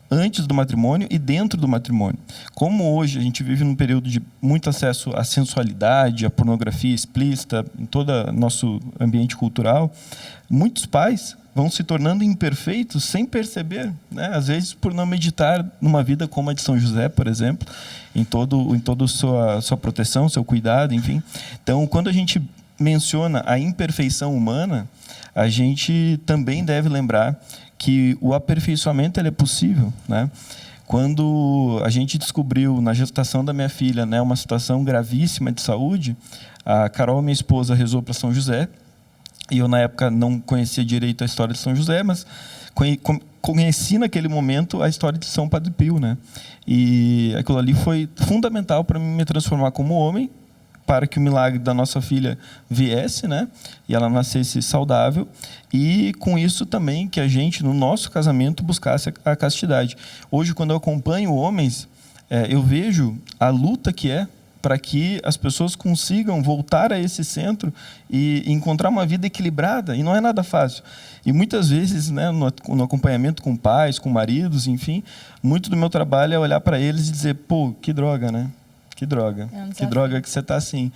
antes do matrimônio e dentro do matrimônio. Como hoje a gente vive num período de muito acesso à sensualidade, à pornografia explícita, em todo o nosso ambiente cultural, muitos pais vão se tornando imperfeitos sem perceber, né? Às vezes por não meditar numa vida como a de São José, por exemplo, em todo sua proteção, seu cuidado, enfim. Então, quando a gente menciona a imperfeição humana, a gente também deve lembrar que o aperfeiçoamento ele é possível, né? Quando a gente descobriu na gestação da minha filha, né, uma situação gravíssima de saúde, a Carol, minha esposa, rezou para São José. E eu, na época, não conhecia direito a história de São José, mas conheci naquele momento a história de São Padre Pio, né? E aquilo ali foi fundamental para me transformar como homem, para que o milagre da nossa filha viesse, né? E ela nascesse saudável. E com isso também que a gente, no nosso casamento, buscasse a castidade. Hoje, quando eu acompanho homens, eu vejo a luta que é para que as pessoas consigam voltar a esse centro e encontrar uma vida equilibrada, e não é nada fácil. E muitas vezes, né, no acompanhamento com pais, com maridos, enfim, muito do meu trabalho é olhar para eles e dizer, pô, que droga, né? Que droga. Que droga que você está assim.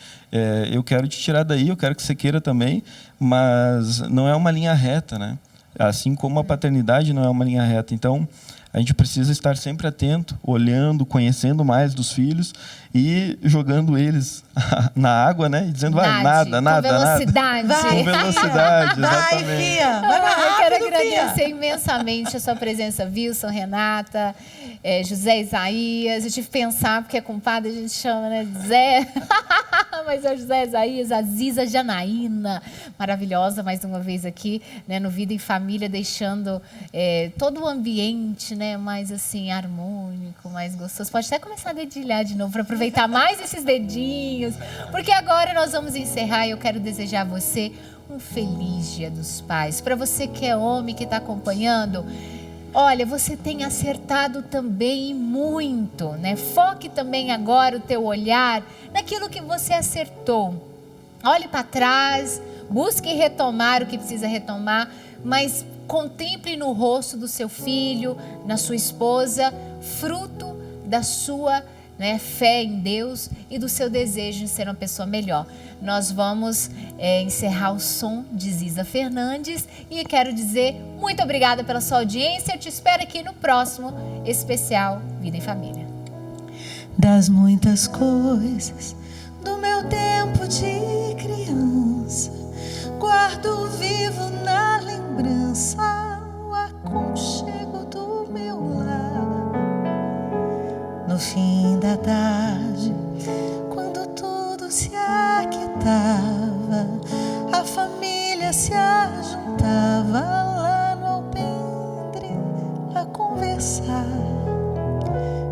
Eu quero te tirar daí, eu quero que você queira também, mas não é uma linha reta, né? Assim como a paternidade não é uma linha reta. Então, a gente precisa estar sempre atento, olhando, conhecendo mais dos filhos e jogando eles na água, né? E dizendo, vai, nada. Com velocidade. Com velocidade, exatamente. Vai, Fia. Vai mais rápido, eu quero agradecer imensamente a sua presença, Wilson, Renata, José Isaías. Eu tive que pensar, porque é compadre, a gente chama, né? Zé. Mas é o José Isaías, a Ziza Janaína, maravilhosa, mais uma vez aqui, né, no Vida em Família, deixando todo o ambiente, né, mais assim, harmônico, mais gostoso. Pode até começar a dedilhar de novo, para aproveitar mais esses dedinhos, porque agora nós vamos encerrar e eu quero desejar a você um feliz Dia dos Pais. Para você que é homem, que está acompanhando, olha, você tem acertado também muito, né? Foque também agora o teu olhar naquilo que você acertou. Olhe para trás, busque retomar o que precisa retomar, mas contemple no rosto do seu filho, na sua esposa, fruto da sua fé em Deus e do seu desejo de ser uma pessoa melhor. Nós vamos encerrar o som de Ziza Fernandes e quero dizer muito obrigada pela sua audiência. Eu te espero aqui no próximo especial Vida em Família. Das muitas coisas do meu tempo de criança, guardo vivo na lembrança o aconchego do meu lar. No fim da tarde, quando tudo se aquietava, a família se ajuntava lá no alpendre a conversar.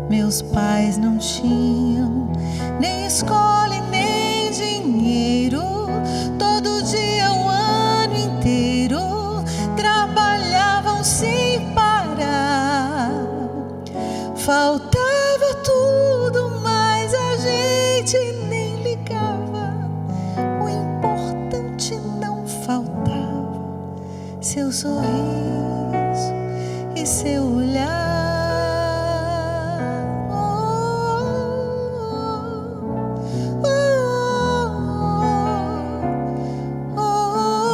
Meus pais não tinham nem escola e nem dinheiro. Todo dia, o ano inteiro, trabalhavam sem parar. Faltava tudo, mas a gente nem ligava. O importante não faltava: seu sorriso e seu olhar.